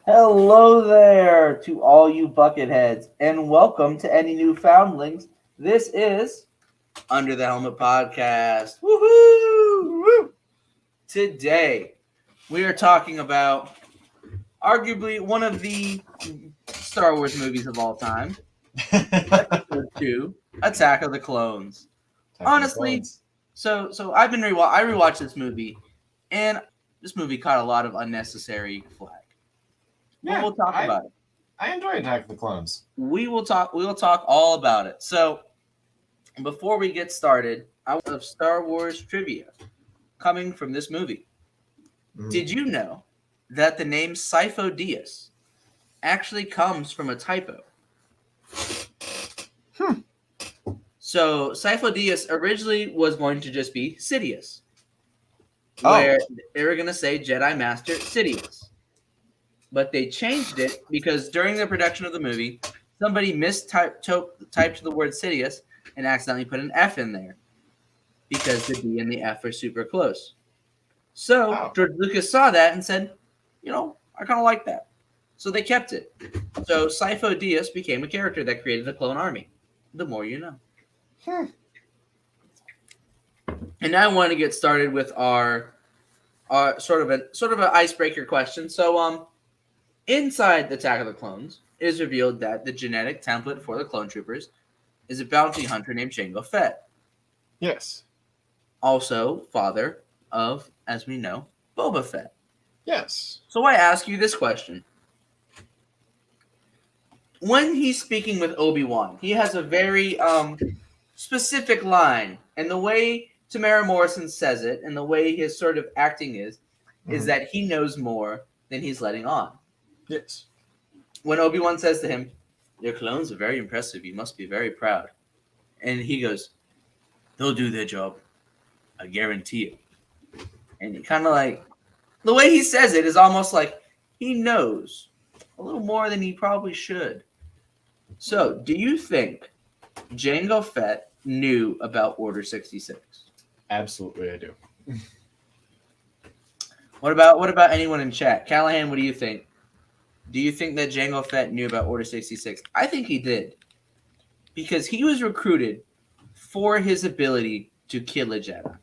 Hello there to all you bucketheads, and welcome to any newfoundlings. This is Under the Helmet Podcast. Woohoo! Today, we are talking about arguably one of the Star Wars movies of all time, Episode 2, Attack of the Clones. Honestly, so I rewatched this movie, and this movie caught a lot of unnecessary flack. Yeah, we'll talk about it. I enjoy Attack of the Clones. We will talk all about it. So before we get started, I want of Star Wars trivia coming from this movie. Did you know that the name Sifo Dyas actually comes from a typo? So Sifo Dyas originally was going to just be Sidious, where they were going to say Jedi Master Sidious. But they changed it because during the production of the movie, somebody typed the word Sidious and accidentally put an F in there because the D and the F are super close. So George Lucas saw that and said, I kind of like that. So they kept it. So Sifo Dyas became a character that created the clone army. The more you know. And now I want to get started with our sort of an icebreaker question. So inside the Attack of the Clones, it is revealed that the genetic template for the clone troopers is a bounty hunter named Jango Fett. Yes. Also, father of, as we know, Boba Fett. Yes. So I ask you this question. When he's speaking with Obi-Wan, he has a very specific line. And the way Tamara Morrison says it and the way his sort of acting is that he knows more than he's letting on. Yes. When Obi-Wan says to him, "Your clones are very impressive. You must be very proud." And he goes, "They'll do their job. I guarantee it." And he kind of like, the way he says it is almost like he knows a little more than he probably should. So, do you think Jango Fett knew about Order 66? Absolutely, I do. What about anyone in chat? Callahan, what do you think? Do you think that Jango Fett knew about Order 66? I think he did. Because he was recruited for his ability to kill a Jedi.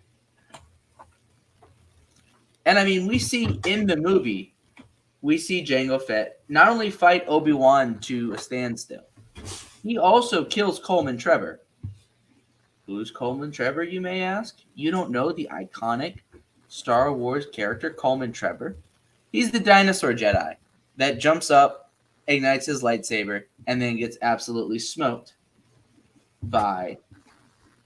And I mean, we see in the movie, we see Jango Fett not only fight Obi-Wan to a standstill, he also kills Coleman Trevor. Who's Coleman Trevor, you may ask? You don't know the iconic Star Wars character Coleman Trevor? He's the dinosaur Jedi that jumps up, ignites his lightsaber, and then gets absolutely smoked by.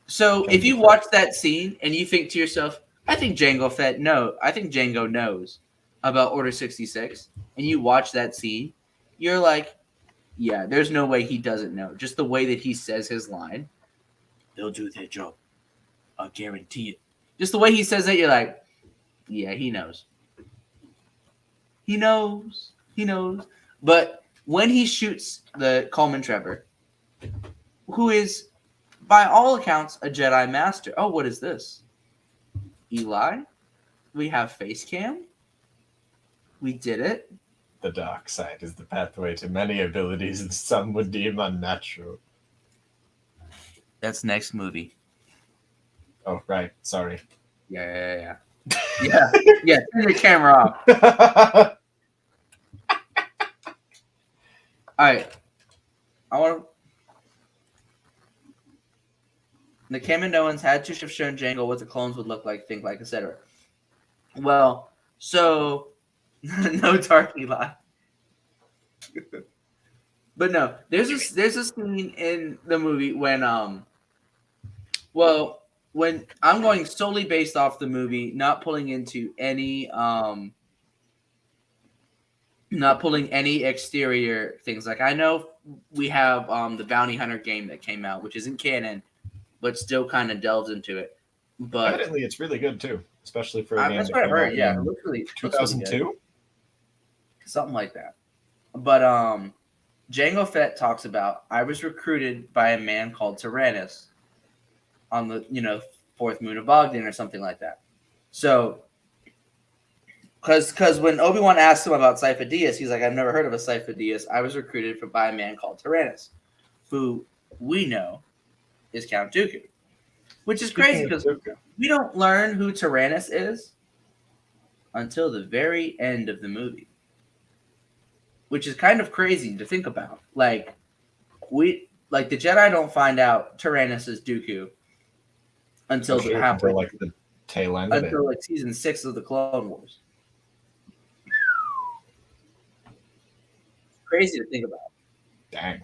So if you watch that scene and you think to yourself, I think Jango knows about Order 66, and you watch that scene, you're like, yeah, there's no way he doesn't know. Just the way that he says his line, they'll do their job. I guarantee it. Just the way he says it, you're like, yeah, he knows. He knows. But when he shoots the Coleman Trevor, who is, by all accounts, a Jedi Master. Oh, what is this? Eli? We have face cam? We did it. The dark side is the pathway to many abilities that some would deem unnatural. That's next movie. Oh, right. Sorry. Yeah. Turn the camera off. All right. The Kaminoans had to have shown Jango what the clones would look like, think like, etc. Well, so no dark Eli. But no, there's a scene in the movie when when I'm going solely based off the movie, not pulling any exterior things. Like I know we have the Bounty Hunter game that came out, which isn't canon, but still kind of delves into it. But evidently, it's really good too, especially for a game that's what I heard. Yeah, it looks really 2002, something like that. But Jango Fett talks about, I was recruited by a man called Tyrannus on the fourth moon of Bogdan or something like that. So Because when Obi-Wan asked him about Sifo Dyas, he's like, I've never heard of a Sifo Dyas. I was recruited by a man called Tyrannus, who we know is Count Dooku. Which is crazy Speaking of because Dooku, we don't learn who Tyrannus is until the very end of the movie. Which is kind of crazy to think about. Like the Jedi don't find out Tyrannus is Dooku until for sure, halfway until like the tail end of it. until like season 6 of the Clone Wars. Crazy to think about. Dang.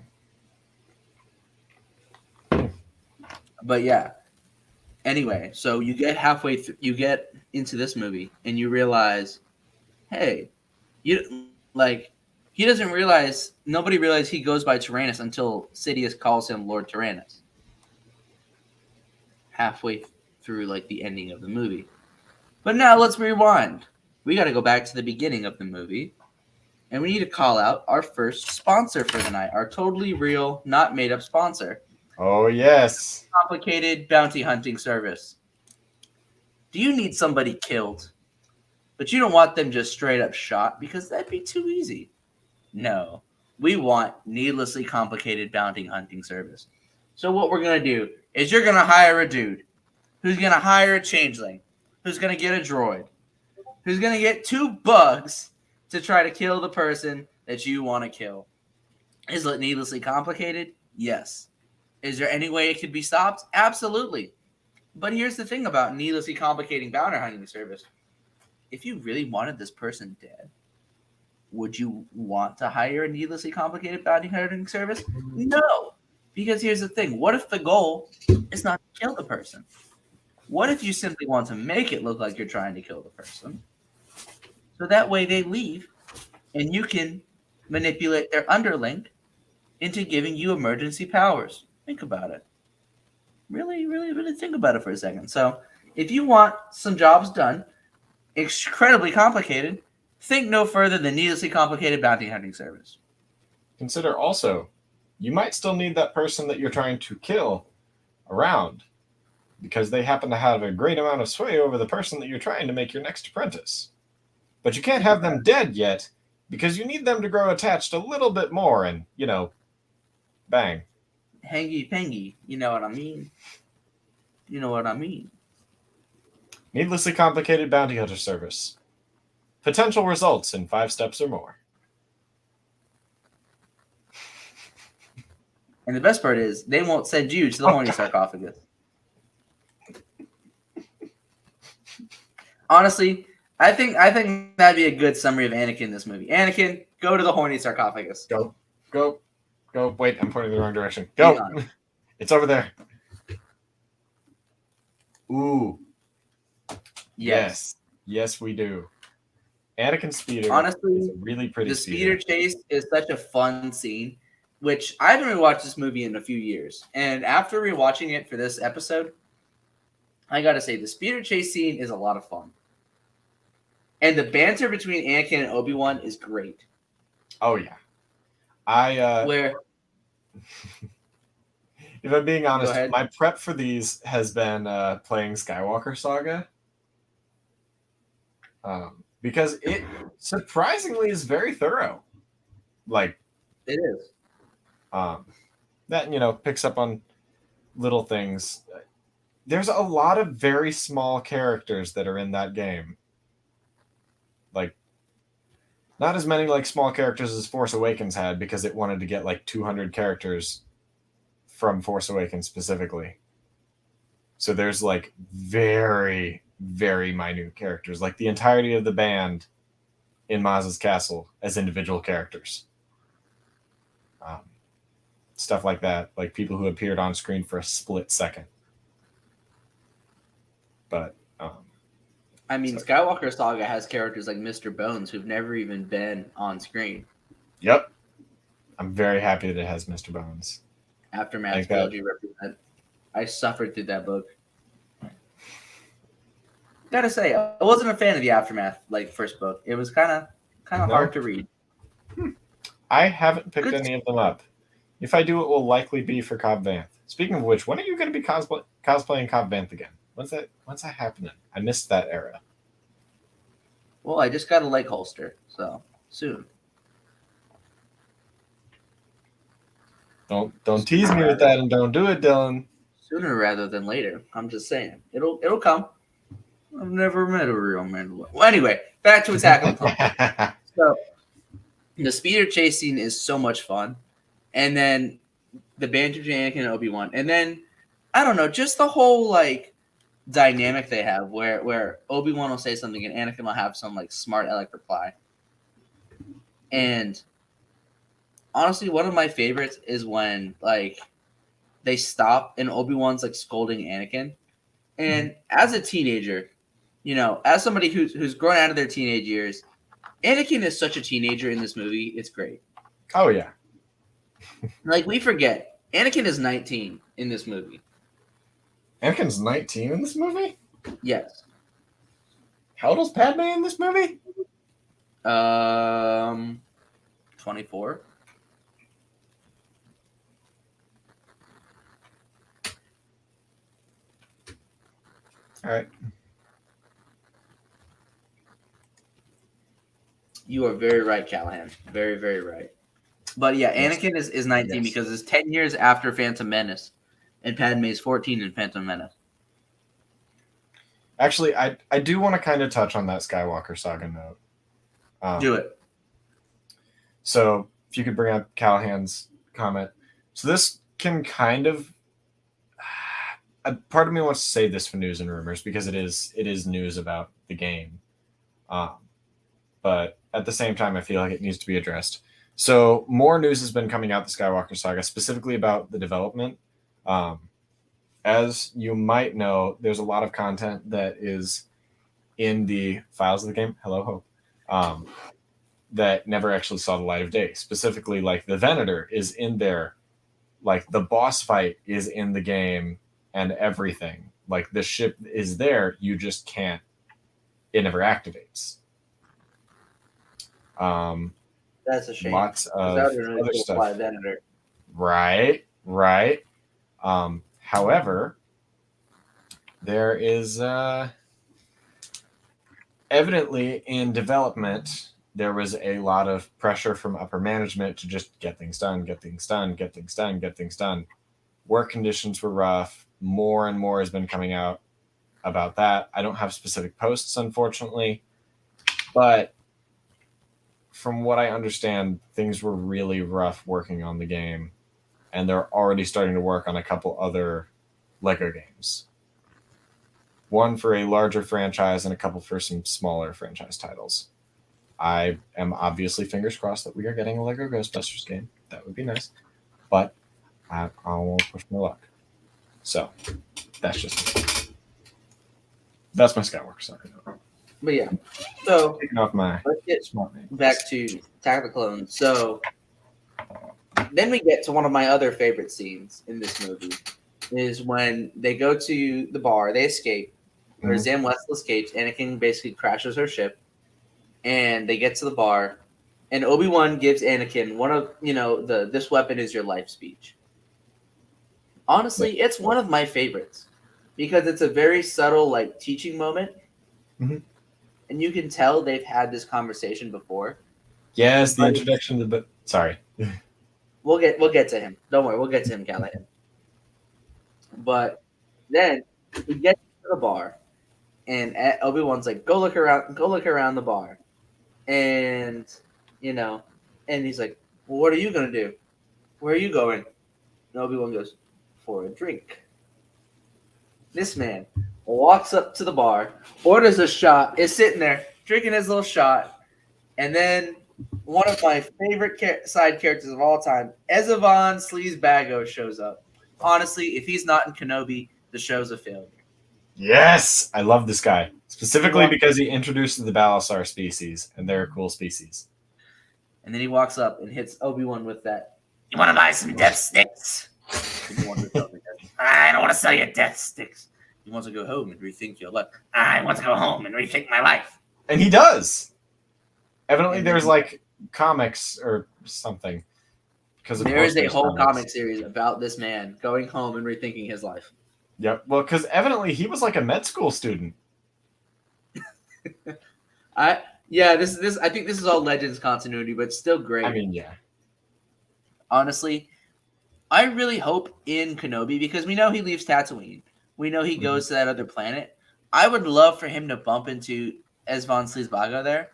But yeah. Anyway, so you get halfway through, you get into this movie, and you realize, hey, he doesn't realize. Nobody realized he goes by Tyrannus until Sidious calls him Lord Tyrannus. Halfway through, like the ending of the movie. But now let's rewind. We got to go back to the beginning of the movie, and we need to call out our first sponsor for the night, our totally real, not made up sponsor. Oh, yes. Complicated bounty hunting service. Do you need somebody killed, but you don't want them just straight up shot because that'd be too easy? No, we want needlessly complicated bounty hunting service. So what we're going to do is you're going to hire a dude who's going to hire a changeling, who's going to get a droid, who's going to get 2 bugs to try to kill the person that you want to kill. Is it needlessly complicated? Yes. Is there any way it could be stopped? Absolutely. But here's the thing about needlessly complicating bounty hunting service. If you really wanted this person dead, would you want to hire a needlessly complicated bounty hunting service? No. Because here's the thing. What if the goal is not to kill the person? What if you simply want to make it look like you're trying to kill the person? So that way they leave and you can manipulate their underling into giving you emergency powers. Think about it. Really, really, really think about it for a second. So if you want some jobs done, incredibly complicated, think no further than needlessly complicated bounty hunting service. Consider also, you might still need that person that you're trying to kill around because they happen to have a great amount of sway over the person that you're trying to make your next apprentice. But you can't have them dead yet because you need them to grow attached a little bit more and, bang. Hangy-pangy, you know what I mean? You know what I mean. Needlessly complicated bounty hunter service. Potential results in 5 steps or more. And the best part is, they won't send you to the horny sarcophagus. Honestly, I think that'd be a good summary of Anakin in this movie. Anakin, go to the horny sarcophagus. Go. Wait, I'm pointing the wrong direction. Go. It's over there. Ooh. Yes, we do. Anakin Speeder. Honestly, is a really pretty. The speeder chase is such a fun scene, which I haven't rewatched this movie in a few years. And after rewatching it for this episode, I gotta say the speeder chase scene is a lot of fun. And the banter between Anakin and Obi-Wan is great. Oh yeah. If I'm being honest, my prep for these has been playing Skywalker Saga. Because it surprisingly is very thorough. Like it is. That picks up on little things. There's a lot of very small characters that are in that game. Like not as many like small characters as Force Awakens had because it wanted to get like 200 characters from Force Awakens specifically. So there's like very, very minute characters, like the entirety of the band in Maz's castle as individual characters. Stuff like that, like people who appeared on screen for a split second. But Skywalker Saga has characters like Mr. Bones who've never even been on screen. Yep. I'm very happy that it has Mr. Bones. Aftermath trilogy represent. I suffered through that book. Gotta say, I wasn't a fan of the Aftermath first book. It was kind of hard to read. I haven't picked any of them up. If I do, it will likely be for Cobb Vanth. Speaking of which, when are you going to be cosplaying Cobb Vanth again? When's that happening? I missed that era. Well, I just got a leg holster, so soon. Don't tease me with that, and don't do it, Dylan. Sooner rather than later. I'm just saying. It'll come. I've never met a real man. Well, anyway, back to Attack on Titan. So the speeder chase scene is so much fun, and then the banter between Anakin and Obi-Wan, and then I don't know, just the whole like dynamic they have, where Obi-Wan will say something and Anakin will have some like smart aleck reply. And honestly, one of my favorites is when like they stop and Obi-Wan's like scolding Anakin, and as a teenager, you know, as somebody who's grown out of their teenage years, Anakin is such a teenager in this movie. It's great. Oh yeah. Like we forget, Anakin is 19 in this movie. Anakin's 19 in this movie? Yes. How old is Padme in this movie? 24. All right. You are very right, Callahan. Very, very right. But yeah, Yes. Anakin is 19 Yes. because it's 10 years after Phantom Menace, and Padme is 14 in Phantom Menace. Actually, I do want to kind of touch on that Skywalker saga note. Do it. So if you could bring up Callahan's comment. So this can kind of part of me wants to save this for news and rumors because it is news about the game. But at the same time, I feel like it needs to be addressed. So more news has been coming out the Skywalker saga, specifically about the development. As you might know, there's a lot of content that is in the files of the game. Hello, Hope. That never actually saw the light of day. Specifically, like the Venator is in there, like the boss fight is in the game, and everything. Like the ship is there, you just can't. It never activates. That's a shame. Lots of That would really other cool stuff. fly Venator. Right. However, there is evidently in development, there was a lot of pressure from upper management to just get things done. Work conditions were rough. More and more has been coming out about that. I don't have specific posts, unfortunately, but from what I understand, things were really rough working on the game, and they're already starting to work on a couple other Lego games. One for a larger franchise and a couple for some smaller franchise titles. I am obviously fingers crossed that we are getting a Lego Ghostbusters game. That would be nice, but I won't push my luck. So that's just that's my Skywalker saga. But yeah, so Taking off my let's get smart name. back to Attack of the Clones. So then we get to one of my other favorite scenes in this movie is when they go to the bar, they escape, or Zam Wesell escapes. Anakin basically crashes her ship, and they get to the bar, and Obi-Wan gives Anakin one of the "This weapon is your life" speech. Honestly, it's one of my favorites because it's a very subtle like teaching moment. Mhm. And you can tell they've had this conversation before. Yes, the introduction to the sorry. We'll get to him. Don't worry, we'll get to him, Callahan. But then we get to the bar, and Obi-Wan's like, "Go look around the bar," and and he's like, "Well, what are you gonna do? Where are you going?" And Obi-Wan goes, "For a drink." This man walks up to the bar, orders a shot, is sitting there drinking his little shot, and then one of my favorite side characters of all time, Estevan Sleazebago, shows up. Honestly, if he's not in Kenobi, the show's a failure. Yes, I love this guy specifically because he introduces the Balasar species, and they're a cool species. And then he walks up and hits Obi-Wan with that. You want to buy some death sticks? I don't want to sell you death sticks. He wants to go home and rethink your life. I want to go home and rethink my life. And he does. Evidently, there's like comics or something. Because there is a whole comic series about this man going home and rethinking his life. Yep. Well, because evidently he was like a med school student. Yeah, this I think this is all Legends continuity, but still great. I mean, yeah. Honestly, I really hope in Kenobi because we know he leaves Tatooine. We know he goes to that other planet. I would love for him to bump into Esvon Sleazebago there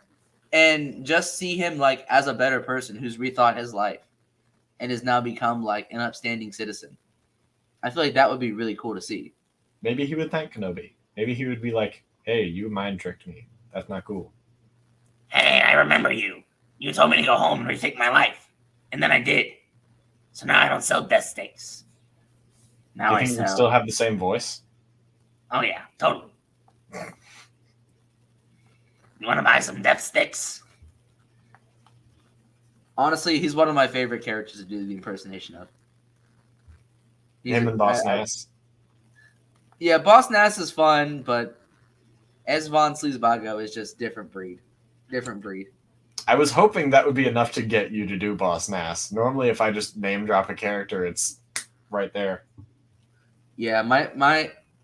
and just see him like as a better person who's rethought his life and has now become like an upstanding citizen. I feel like that would be really cool to see. Maybe he would thank Kenobi. Maybe he would be like, "Hey, you mind tricked me. That's not cool." Hey, I remember you. You told me to go home and rethink my life. And then I did. So now I don't sell death sticks. Now Do you I think he would sell. still have the same voice? Oh, yeah, totally. You want to buy some death sticks? Honestly, he's one of my favorite characters to do the impersonation of. Him and Boss Nass. Yeah, Boss Nass is fun, but Esvon Sleazebago is just different breed. Different breed. I was hoping that would be enough to get you to do Boss Nass. Normally, if I just name drop a character, it's right there. Yeah,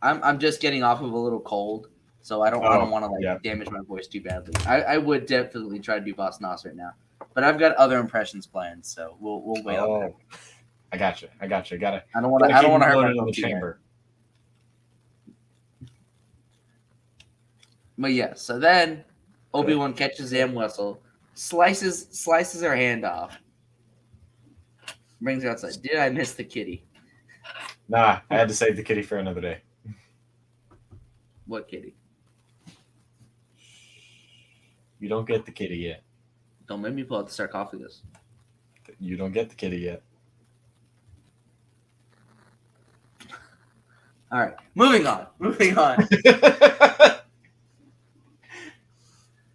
I'm just getting off of a little cold, so I don't want to damage my voice too badly. I would definitely try to do Boss Nass right now, but I've got other impressions planned, so we'll wait on that. I got you. Gotta. I don't want to hurt loaded in myself the too bad. chamber. But yeah, so then Obi-Wan catches Zam Wessel, slices her hand off, brings her outside. Did I miss the kitty? Nah, I had to save the kitty for another day. What kitty? You don't get the kitty yet. Don't make me pull out the sarcophagus. You don't get the kitty yet. All right, moving on.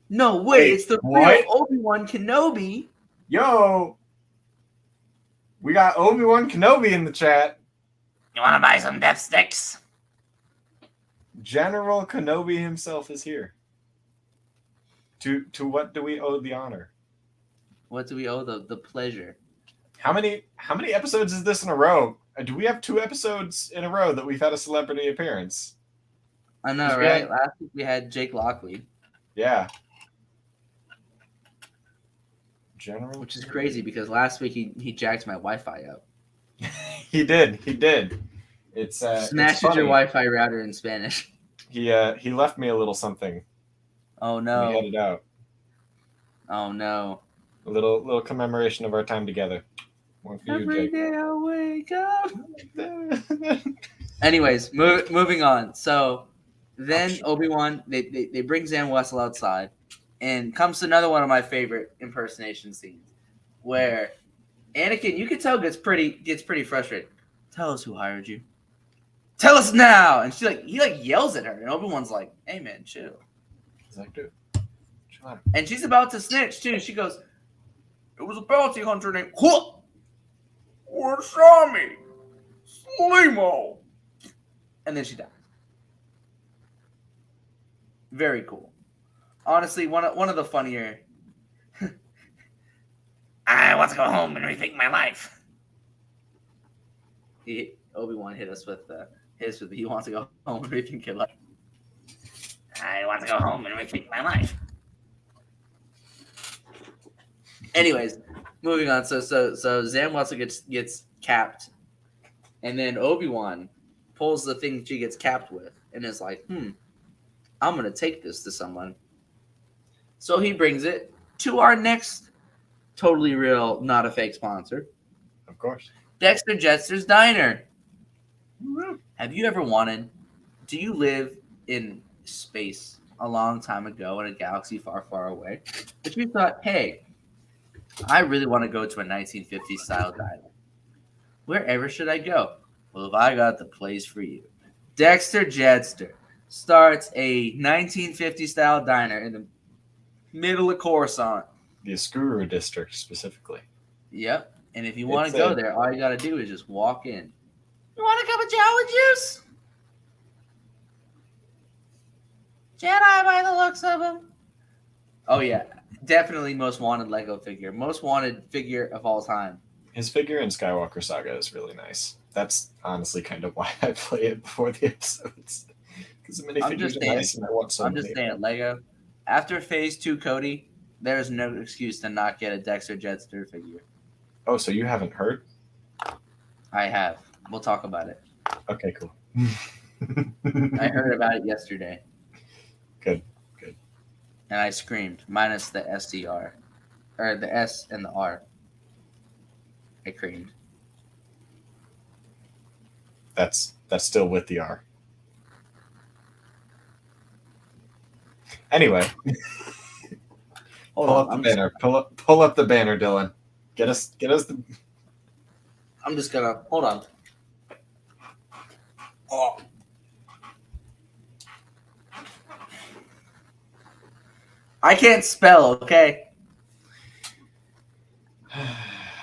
No, wait, it's the real Obi-Wan Kenobi. Yo! We got Obi-Wan Kenobi in the chat. You want to buy some death sticks? General Kenobi himself is here. To what do we owe the honor? What do we owe the pleasure? How many episodes is this in a row? Do we have 2 episodes in a row that we've had a celebrity appearance? I know, right? Last week we had Jake Lockley. Yeah. General, which is crazy because last week he jacked my Wi-Fi up. He did. It's smashes your Wi-Fi router in Spanish. He left me a little something. Oh no! We headed out. Oh no! A little commemoration of our time together. One for Every you, Jake. day I wake up. Anyways, moving on. So then Obi-Wan they bring Zam Wessel outside, and comes to another one of my favorite impersonation scenes, where Anakin, you can tell, gets pretty frustrated. Tell us who hired you. Tell us now. And he yells at her, and Obi-Wan's like, "Hey man, chill." He's like, dude, chill out. And she's about to snitch too. She goes, "It was a bounty hunter named Warsami Slimo," and then she dies. Very cool. Honestly, one of the funnier. I want to go home and rethink my life. Obi-Wan hit us with he wants to go home and rethink your life. I want to go home and rethink my life. Anyways, moving on. So Zam Wessel gets capped, and then Obi-Wan pulls the thing she gets capped with, and is like, I'm gonna take this to someone. So he brings it to our next totally real, not a fake sponsor. Of course. Dexter Jettster's Diner. Have you ever do you live in space a long time ago in a galaxy far, far away? But you thought, hey, I really want to go to a 1950s style diner. Wherever should I go? Well, if I got the place for you. Dexter Jettster starts a 1950s style diner in the middle of Coruscant. The Escuru district specifically. Yep. And if you want to go there, all you got to do is just walk in. You want a cup of Java juice? Jedi by the looks of him. Oh, yeah. Definitely most wanted Lego figure. Most wanted figure of all time. His figure in Skywalker Saga is really nice. That's honestly kind of why I play it before the episodes. Because the minifigures are nice and I want so many. I'm just saying, Lego. After Phase 2 Cody, there's no excuse to not get a Dexter Jetster figure. Oh, so you haven't heard? I have. We'll talk about it. Okay, cool. I heard about it yesterday. Good. And I screamed, minus the SDR. Or the S and the R. I screamed. That's still with the R. Anyway, Hold pull on. up the banner. Pull up the banner, Dylan. Get us the. I'm just gonna hold on. Oh. I can't spell, okay?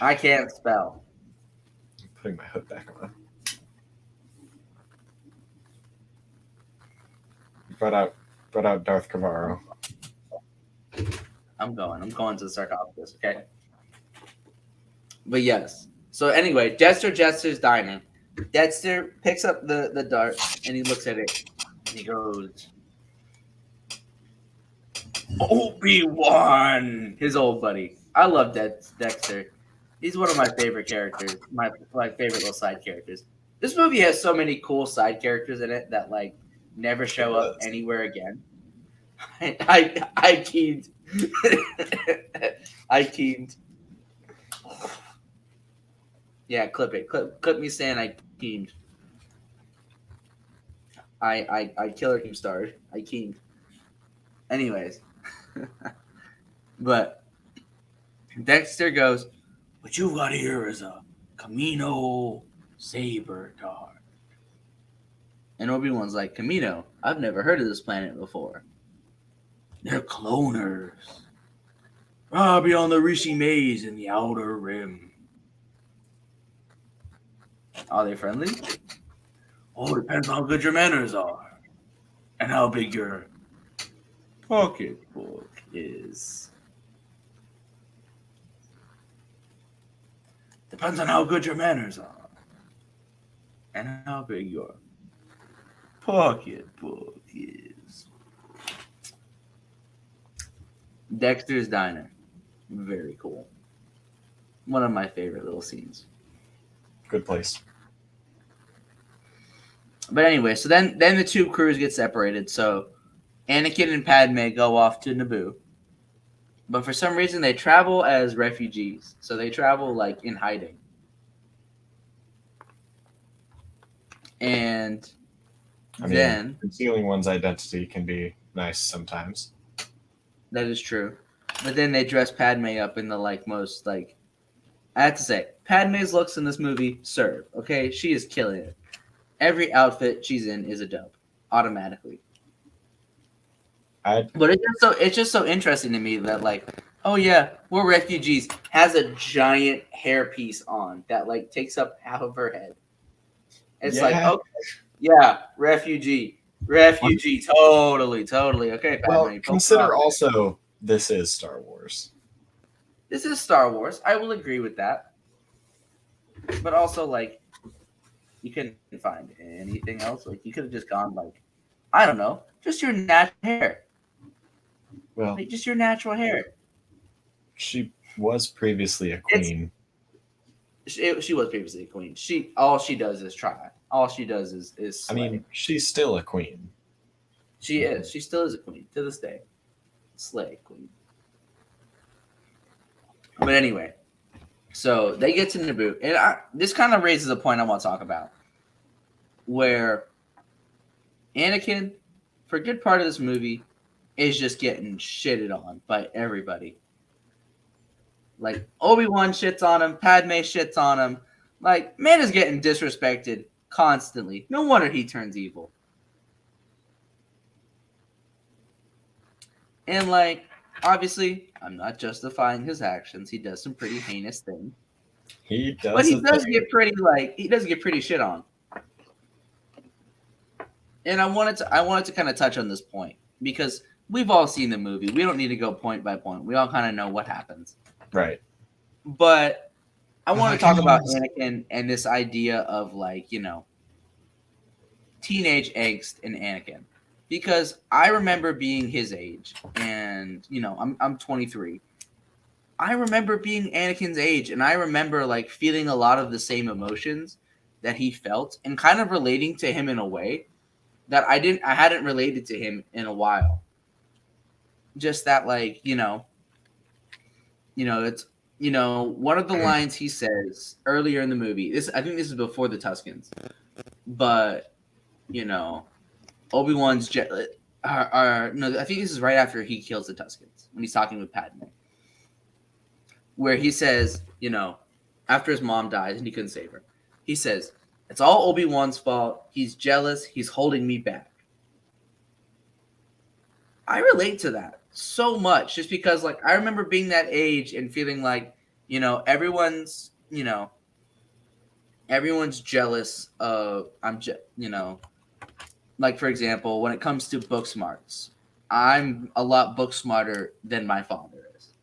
I can't spell. I'm putting my hood back on. Brought out Darth Cavaro. I'm going to the sarcophagus, okay? But yes. So anyway, Jester's diner. Dexter picks up the dart and he looks at it and he goes, Obi-Wan, his old buddy. I love Dexter. He's one of my favorite characters, my favorite little side characters. This movie has so many cool side characters in it that like never show up anywhere again. I keyed. I keyed. Yeah, clip it. Clip me saying I keyed. I killer team starred. I keyed. Anyways. But Dexter goes, what you've got here is a Camino saber dart. And Obi-Wan's like, Camino? I've never heard of this planet before. They're cloners. Far beyond the Rishi Maze in the Outer Rim. Are they friendly? Oh, it depends on how good your manners are. And how big your pocketbook is. Depends on how good your manners are. And how big your pocketbook is. Dexter's Diner. Very cool. One of my favorite little scenes. Good place. But anyway, so then the two crews get separated. So Anakin and Padme go off to Naboo. But for some reason, they travel as refugees. So they travel like in hiding. And then concealing one's identity can be nice sometimes. That is true. But then they dress Padme up in the like most like I have to say, Padme's looks in this movie serve. Okay, she is killing it. Every outfit she's in is a dope, automatically. But it's just so interesting to me that like, oh yeah, we're refugees. Has a giant hairpiece on that like takes up half of her head. It's like, okay, yeah, refugee, totally. Okay, Padme, well, consider also this is Star Wars. This is Star Wars. I will agree with that. But also, like, you couldn't find anything else. Like, you could have just gone, like, I don't know, just your natural hair. Well, like, just your natural hair. She was previously a queen. She was previously a queen. All she does is try. All she does is slay. I mean, she's still a queen. She is. She still is a queen to this day. Slay queen. But anyway, so they get to Naboo, and this kind of raises a point I want to talk about, where Anakin, for a good part of this movie, is just getting shitted on by everybody. Like, Obi-Wan shits on him, Padme shits on him. Like, man is getting disrespected constantly. No wonder he turns evil. And, like, obviously, I'm not justifying his actions. He does some pretty heinous things. He does. But he does get pretty shit on. And I wanted to kind of touch on this point because we've all seen the movie. We don't need to go point by point. We all kind of know what happens. Right. But I want to talk about Anakin and this idea of, like, you know, teenage angst in Anakin. because I remember being his age, and I'm 23. I remember being Anakin's age, and I remember like feeling a lot of the same emotions that he felt, and kind of relating to him in a way that I hadn't related to him in a while. Just that, like, it's one of the lines he says earlier in the movie. I think this is before the Tuscans, but Obi-Wan's no, I think this is right after he kills the Tuscans when he's talking with Padme, where he says, after his mom dies and he couldn't save her, he says, "It's all Obi-Wan's fault. He's jealous. He's holding me back." I relate to that so much just because, like, I remember being that age and feeling like, everyone's jealous of, like, for example, when it comes to book smarts, I'm a lot book smarter than my father is.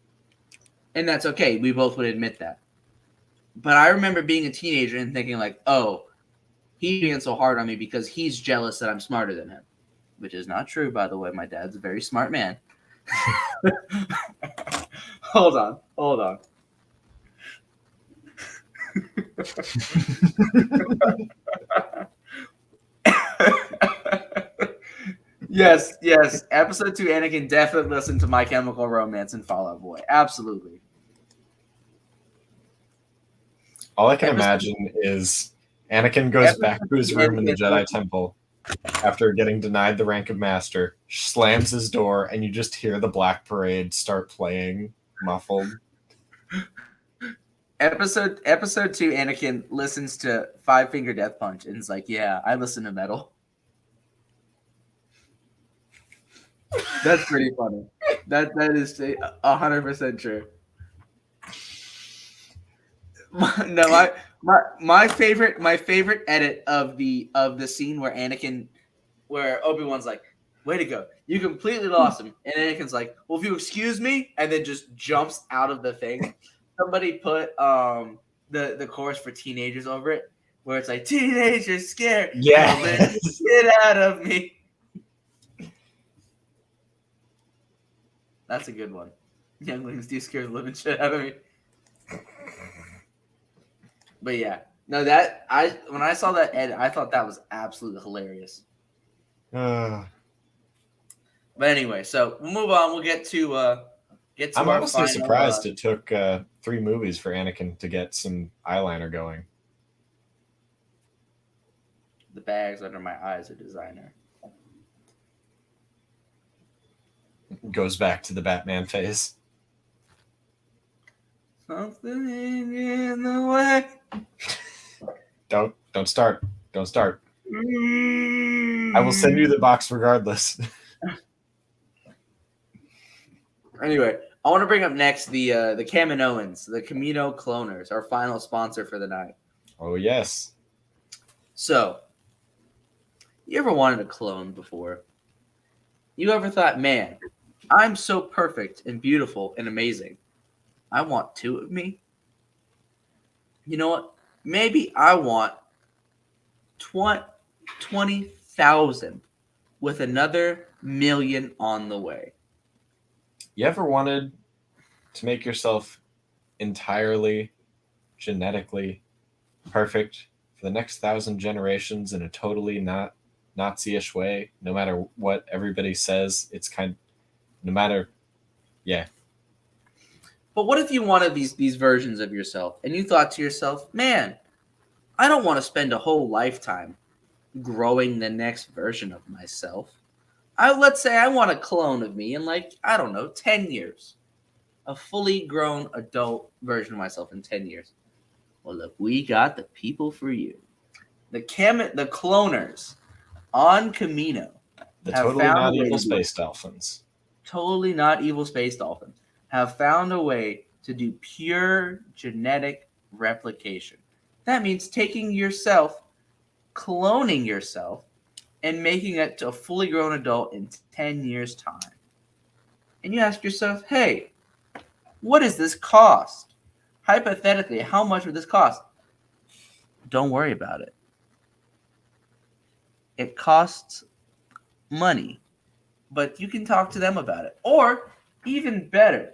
And that's okay. We both would admit that. But I remember being a teenager and thinking like, oh, he's being so hard on me because he's jealous that I'm smarter than him. Which is not true, by the way. My dad's a very smart man. Hold on. Yes. Episode 2, Anakin definitely listened to My Chemical Romance and Fall Out Boy. Absolutely. All I can imagine is Anakin goes back to his room in the Jedi Temple after getting denied the rank of master, slams his door, and you just hear the Black Parade start playing, muffled. Episode 2, Anakin listens to Five Finger Death Punch and is like, yeah, I listen to metal. That's pretty funny. That is 100% true. No, my favorite edit of the scene where Obi-Wan's like, "Way to go, you completely lost him," and Anakin's like, "Well, if you excuse me," and then just jumps out of the thing. Somebody put the chorus for Teenagers over it, where it's like, "Teenagers scared, Yes. get out of me." That's a good one. Younglings do scare the living shit out of me. But yeah, no, when I saw that edit, I thought that was absolutely hilarious. But anyway, so we'll move on. We'll get to I'm our honestly final, surprised it took 3 movies for Anakin to get some eyeliner going. The bags under my eyes are designer. Goes back to the Batman phase. Something in the way. Don't start. Don't start. I will send you the box regardless. Anyway, I want to bring up next the Kaminoans, the Camino Cloners, our final sponsor for the night. Oh yes. So, you ever wanted a clone before? You ever thought, man, I'm so perfect and beautiful and amazing. I want 2 of me. You know what? Maybe I want 20,000 with another million on the way. You ever wanted to make yourself entirely genetically perfect for the next 1,000 generations in a totally not Nazi-ish way, no matter what everybody says? No matter, yeah. But what if you wanted these versions of yourself and you thought to yourself, man, I don't want to spend a whole lifetime growing the next version of myself. Let's say I want a clone of me in 10 years. A fully grown adult version of myself in 10 years. Well, look, we got the people for you. The cloners on Camino. The totally not evil space dolphins. Totally not evil space dolphins have found a way to do pure genetic replication. That means taking yourself, cloning yourself, and making it to a fully grown adult in 10 years' time. And you ask yourself, hey, what does this cost? Hypothetically, how much would this cost? Don't worry about it. It costs money, but you can talk to them about it. Or even better,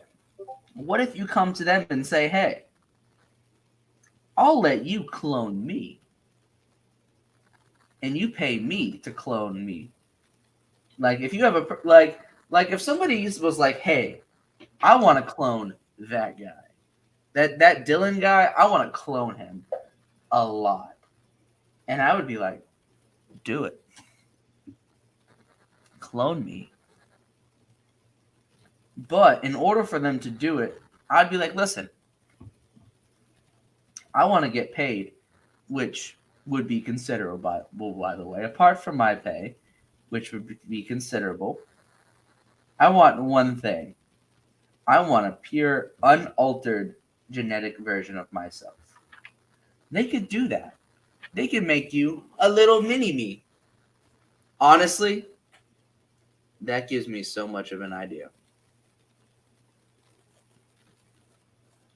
what if you come to them and say, "Hey, I'll let you clone me, and you pay me to clone me." Like if you have like if somebody was like, "Hey, I want to clone that guy, that Dylan guy, I want to clone him a lot," and I would be like, "Do it, clone me." But in order for them to do it, I'd be like, "Listen, I want to get paid," which would be considerable, by the way, apart from my pay, which would be considerable. I want one thing. I want a pure, unaltered genetic version of myself. They could do that. They could make you a little mini me. Honestly, that gives me so much of an idea.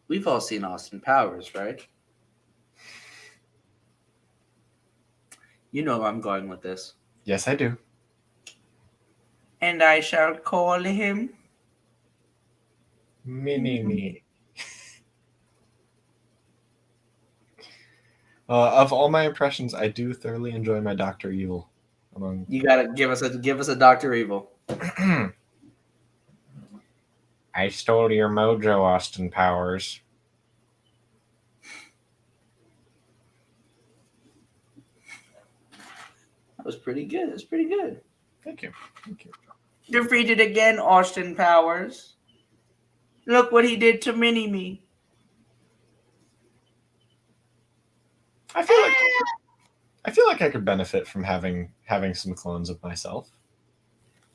We've all seen Austin Powers, right? You know where I'm going with this. Yes, I do. And I shall call him. Mini me. Of all my impressions, I do thoroughly enjoy my Dr. Evil. You gotta give us a Dr. Evil. I stole your mojo, Austin Powers. That was pretty good. It's pretty good. Thank you. Thank you. Defeated again, Austin Powers. Look what he did to Mini Me. I feel like I could benefit from having some clones of myself.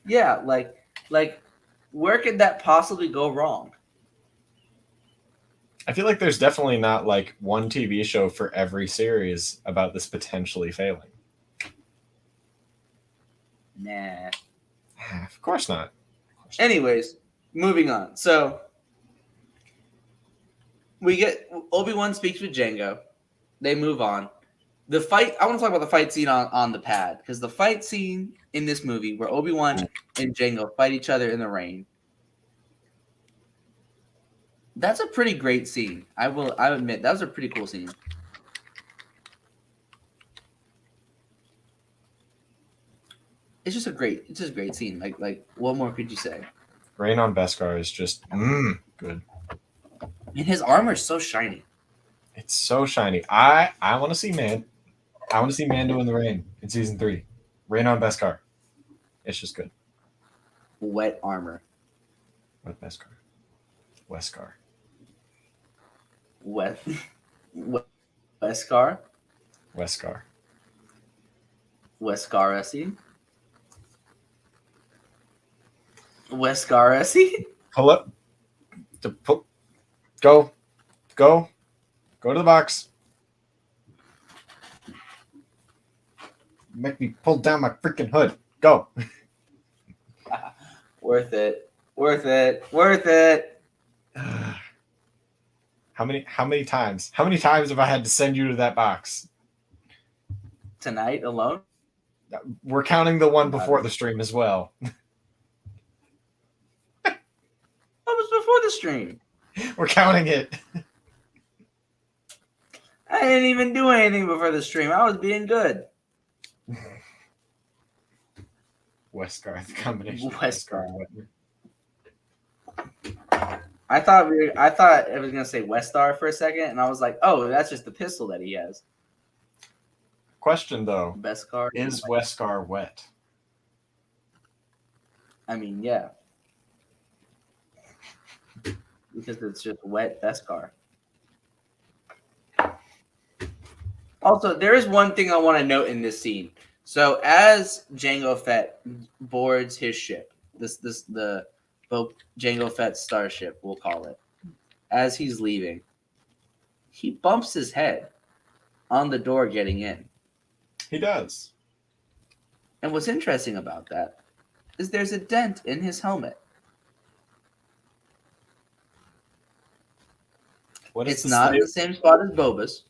Yeah, like where could that possibly go wrong? I feel like there's definitely not like one TV show for every series about this potentially failing. Nah. Of course not. Anyways, moving on. So we get Obi-Wan speaks with Jango. They move on. The fight, I want to talk about the fight scene on the pad, because the fight scene in this movie where Obi-Wan and Jango fight each other in the rain, that's a pretty great scene. I admit that was a pretty cool scene. It's just a great scene. Like what more could you say? Rain on Beskar is just good. And his armor is so shiny. It's so shiny. I want to see I want to see Mando in the rain in season 3. Rain on Beskar. It's just good. Wet armor. What Beskar? Weskar. Wet. Weskar. Weskar. Wescaresi. Wescaresi. Pull up. Go to the box. Make me pull down my freaking hood. Go. Worth it. Worth it. Worth it. How many times? How many times have I had to send you to that box? Tonight alone? We're counting the one before the stream as well. What was before the stream? We're counting it. I didn't even do anything before the stream. I was being good. Westgar, the combination. Westgar. Westgar. I thought I was gonna say Westar for a second, and I was like, oh, that's just the pistol that he has. Question though, Beskar is Westgar wet? I mean, yeah, because it's just wet Beskar. Also, there is one thing I want to note in this scene. So, as Jango Fett boards his ship, the Jango Fett starship, we'll call it, as he's leaving, he bumps his head on the door getting in. He does. And what's interesting about that is there's a dent in his helmet. What is It's not in the same spot as Boba's.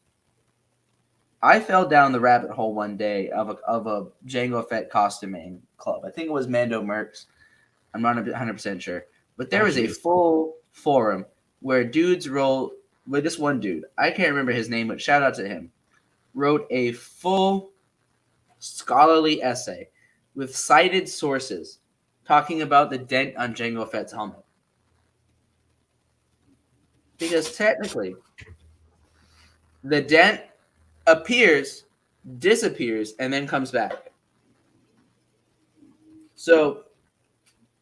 I fell down the rabbit hole one day of a Jango Fett costuming club. I think it was Mando Mercs. I'm not 100% sure. But there was a full forum where dudes wrote, with this one dude, I can't remember his name, but shout out to him, wrote a full scholarly essay with cited sources talking about the dent on Jango Fett's helmet. Because technically, the dent appears, disappears, and then comes back. So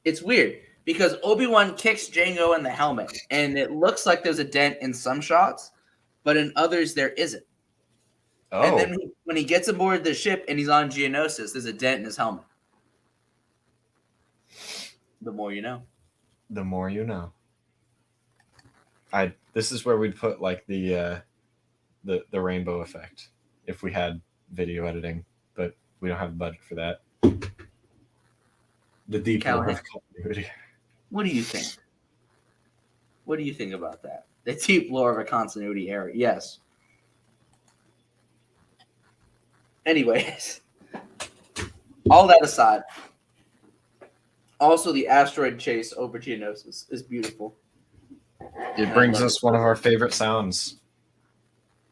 it's weird because Obi-Wan kicks Jango in the helmet, and it looks like there's a dent in some shots, but in others there isn't. Oh, And then when he gets aboard the ship and he's on Geonosis, there's a dent in his helmet. The more you know. the more you know. This is where we'd put like the rainbow effect if we had video editing, but we don't have the budget for that. The deep lore of continuity. What do you think? What do you think about that? The deep lore of a continuity error. Yes. Anyways, all that aside, also the asteroid chase over Geonosis is beautiful. It brings us one of our favorite sounds.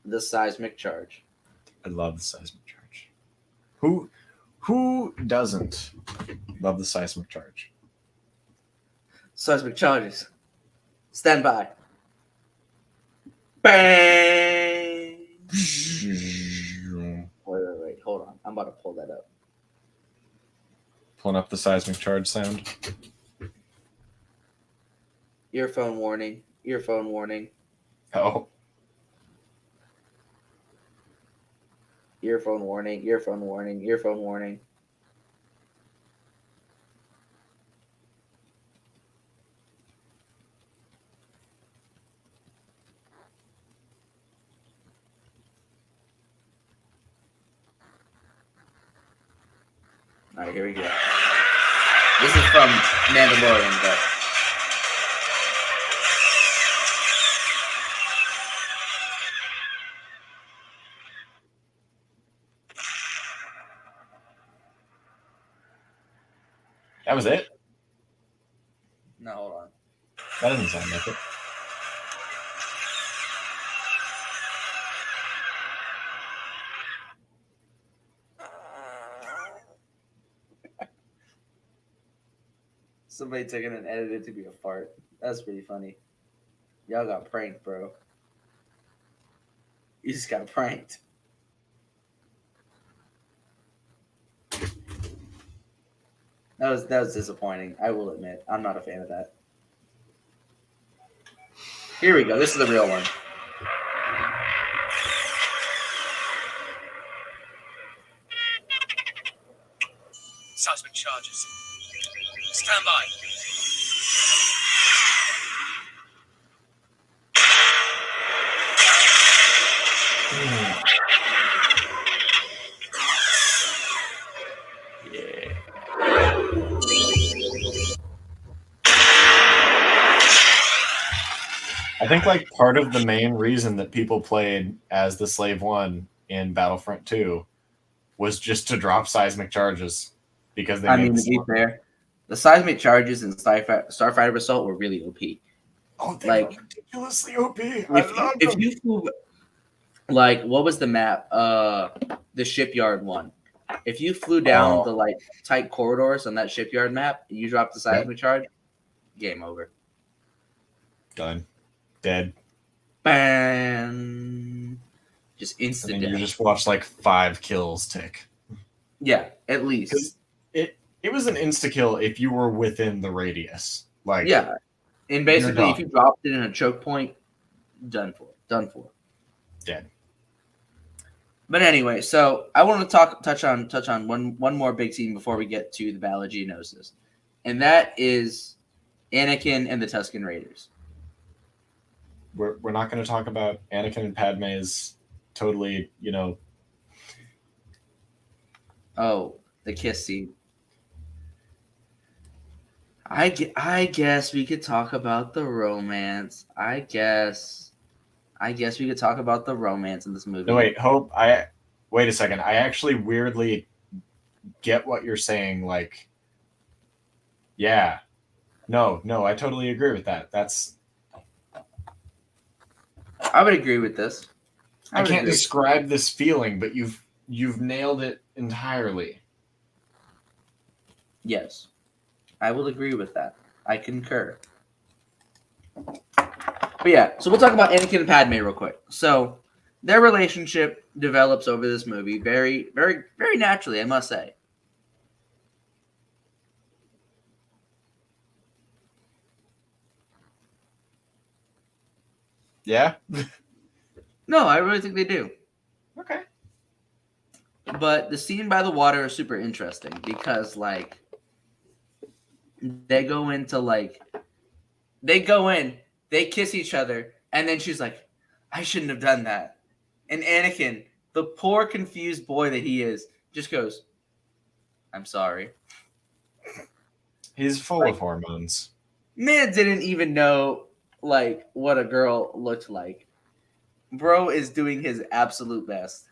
The seismic charge. I love the seismic charge. Who doesn't love the seismic charge? Seismic charges. Stand by. Bang! Wait. Hold on. I'm about to pull that up. Pulling up the seismic charge sound. Earphone warning. Earphone warning. Oh. Earphone warning. Earphone warning. Earphone warning. All right, here we go. This is from Mandalorian, but That was it? no, hold on. That doesn't sound like it. Somebody took it and edited it to be a fart. That's pretty funny. Y'all got pranked, bro. You just got pranked. That was disappointing. I will admit. I'm not a fan of that. Here we go. This is the real one. Seismic charges. Stand by. I think like part of the main reason that people played as the Slave One in Battlefront 2 was just to drop seismic charges because they. I mean, to be fair, the seismic charges in Starfighter Assault were really OP. Oh, they like were ridiculously OP. If you flew, like, what was the map? The shipyard one. If you flew down the like tight corridors on that shipyard map, and you dropped the seismic charge, game over. Done. Dead. Bam. Just instant And then death. you just watch like 5 kills tick. Yeah, at least. Because it was an insta kill if you were within the radius. Like Yeah. And basically, if you dropped it in a choke point, done for. Done for. Dead. But anyway, so I want to touch on one more big scene before we get to the Battle of Geonosis, and that is Anakin and the Tuscan Raiders. We're not going to talk about Anakin and Padme's totally, Oh, the kiss scene. I guess we could talk about the romance. I guess we could talk about the romance in this movie. No, wait, Hope. Wait a second. I actually weirdly get what you're saying. Like, yeah. No, I totally agree with that. I would agree with this. I would can't agree. describe this feeling, but you've nailed it entirely. Yes, I will agree with that. I concur. But yeah, so we'll talk about Anakin and Padme real quick. So their relationship develops over this movie very, very, very naturally, I must say. Yeah? No, I really think they do. Okay. But the scene by the water is super interesting because, like, they go in, they kiss each other, and then she's like, I shouldn't have done that. And Anakin, the poor confused boy that he is, just goes, I'm sorry. He's full of hormones. Man didn't even know, like, what a girl looked like. Bro is doing his absolute best.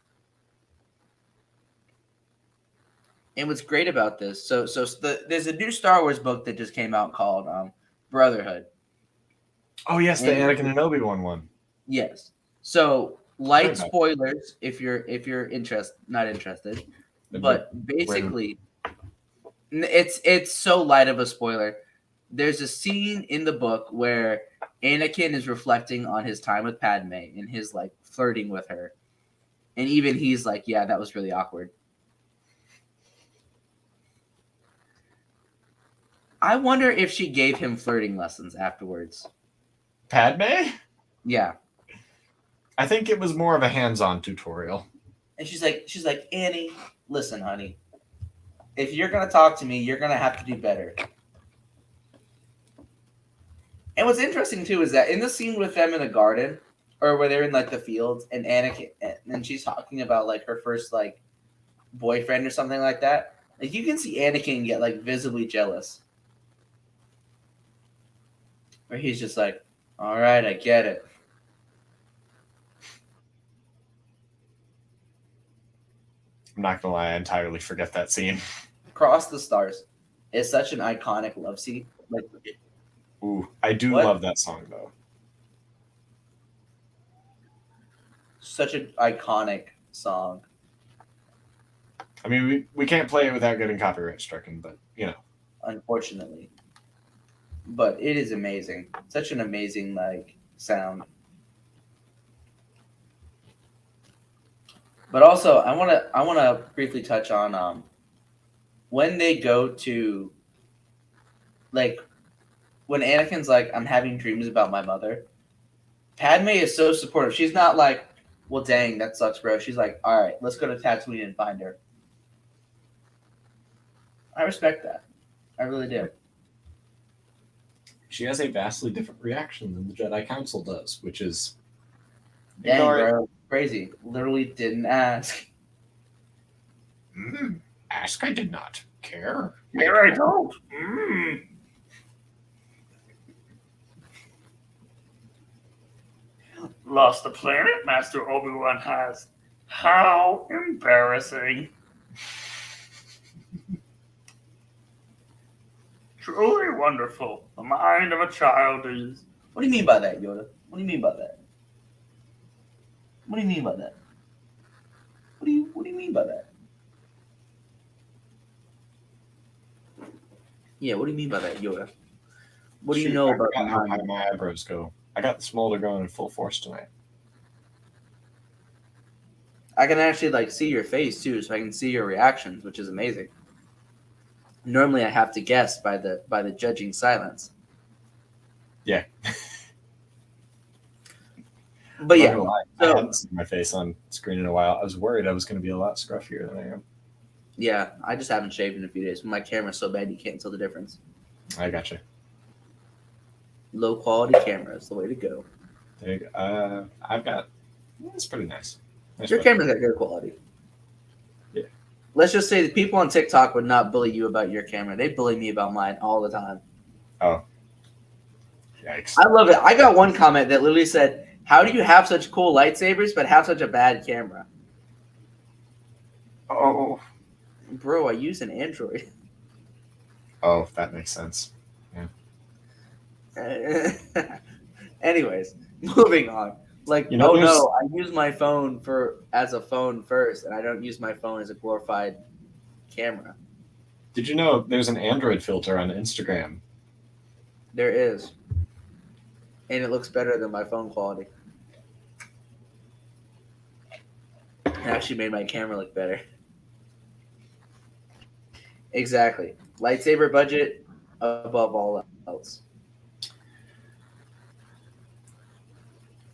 And what's great about this, there's a new Star Wars book that just came out called Brotherhood. Oh yes, the And- Anakin and Obi-Wan one. Yes. So light Okay. spoilers if you're not interested, but basically, it's so light of a spoiler. There's a scene in the book where Anakin is reflecting on his time with Padme and his like flirting with her, and even he's like, "Yeah, that was really awkward." I wonder if she gave him flirting lessons afterwards. Padme? Yeah. I think it was more of a hands-on tutorial. And she's like, Annie, listen, honey. If you're gonna talk to me, you're gonna have to do better. And what's interesting too is that in the scene with them in the garden, or where they're in like the fields, and Anakin, and she's talking about like her first like boyfriend or something like that. Like you can see Anakin get like visibly jealous, where he's just like, "All right, I get it." I'm not gonna lie, I entirely forget that scene. Cross the Stars is such an iconic love scene. Like, Ooh, I do What? love that song though. such an iconic song. I mean, we can't play it without getting copyright stricken, but you know. Unfortunately, but it is amazing. Such an amazing like sound. But also, I want to briefly touch on when they go to like when Anakin's like, I'm having dreams about my mother. Padme is so supportive. She's not like, well, dang, that sucks, bro. She's like, all right, let's go to Tatooine and find her. I respect that. I really do. She has a vastly different reaction than the Jedi Council does, which is Dang, ignore it. bro. Crazy. Literally didn't ask. Ask, I did not care. Here I don't. Lost the planet Master Obi-Wan has. How embarrassing. Truly wonderful. The mind of a child is. What do you mean by that, Yoda? What do you mean by that? What do you mean by that? What do you mean by that? Yeah, what do you mean by that, Yoda? What do you Shoot, know I about the forgot how mind? high my eyebrows go? I got the smolder going in full force tonight. I can actually like see your face too, so I can see your reactions, which is amazing. Normally, I have to guess by the judging silence. Yeah. But I'm not yeah, gonna lie, I so hadn't seen my face on screen in a while. I was worried I was going to be a lot scruffier than I am. yeah, I just haven't shaved in a few days. My camera's so bad you can't tell the difference. I gotcha. Low quality camera is the way to go. There you go. I've got. It's pretty nice. Nice Your weather. camera's got good quality. Yeah. Let's just say the people on TikTok would not bully you about your camera. They bully me about mine all the time. Oh. Yikes. I love it. I got one comment that literally said, "How do you have such cool lightsabers but have such a bad camera?" Oh. Bro, I use an Android. Oh, that makes sense. Anyways, moving on. Like, You know, oh there's- no, I use my phone as a phone first, and I don't use my phone as a glorified camera. Did you know there's an Android filter on Instagram? There is, and it looks better than my phone quality. It actually made my camera look better. Exactly. Lightsaber budget above all else.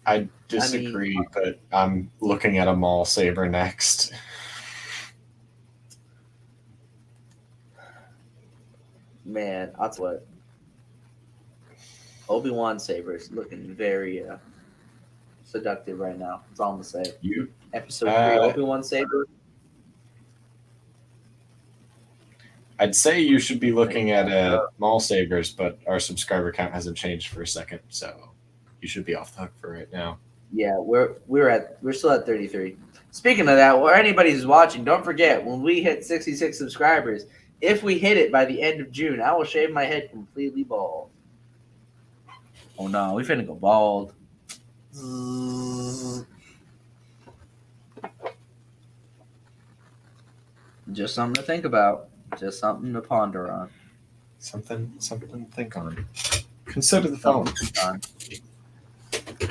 I disagree, but I'm looking at a Maul saber next. Man, that's what. Obi-Wan saber is looking very seductive right now. That's all I'm gonna say. Episode 3, Obi-Wan saber. I'd say you should be looking at Maul sabers, but our subscriber count hasn't changed for a second, so you should be off the hook for right now. Yeah, we're still at 33. Speaking of that, or anybody who's watching, don't forget when we hit 66 subscribers, if we hit it by the end of June, I will shave my head completely bald. Oh no, we finna go bald. Just something to think about. Just something to ponder on. Something to think on. Consider the phone.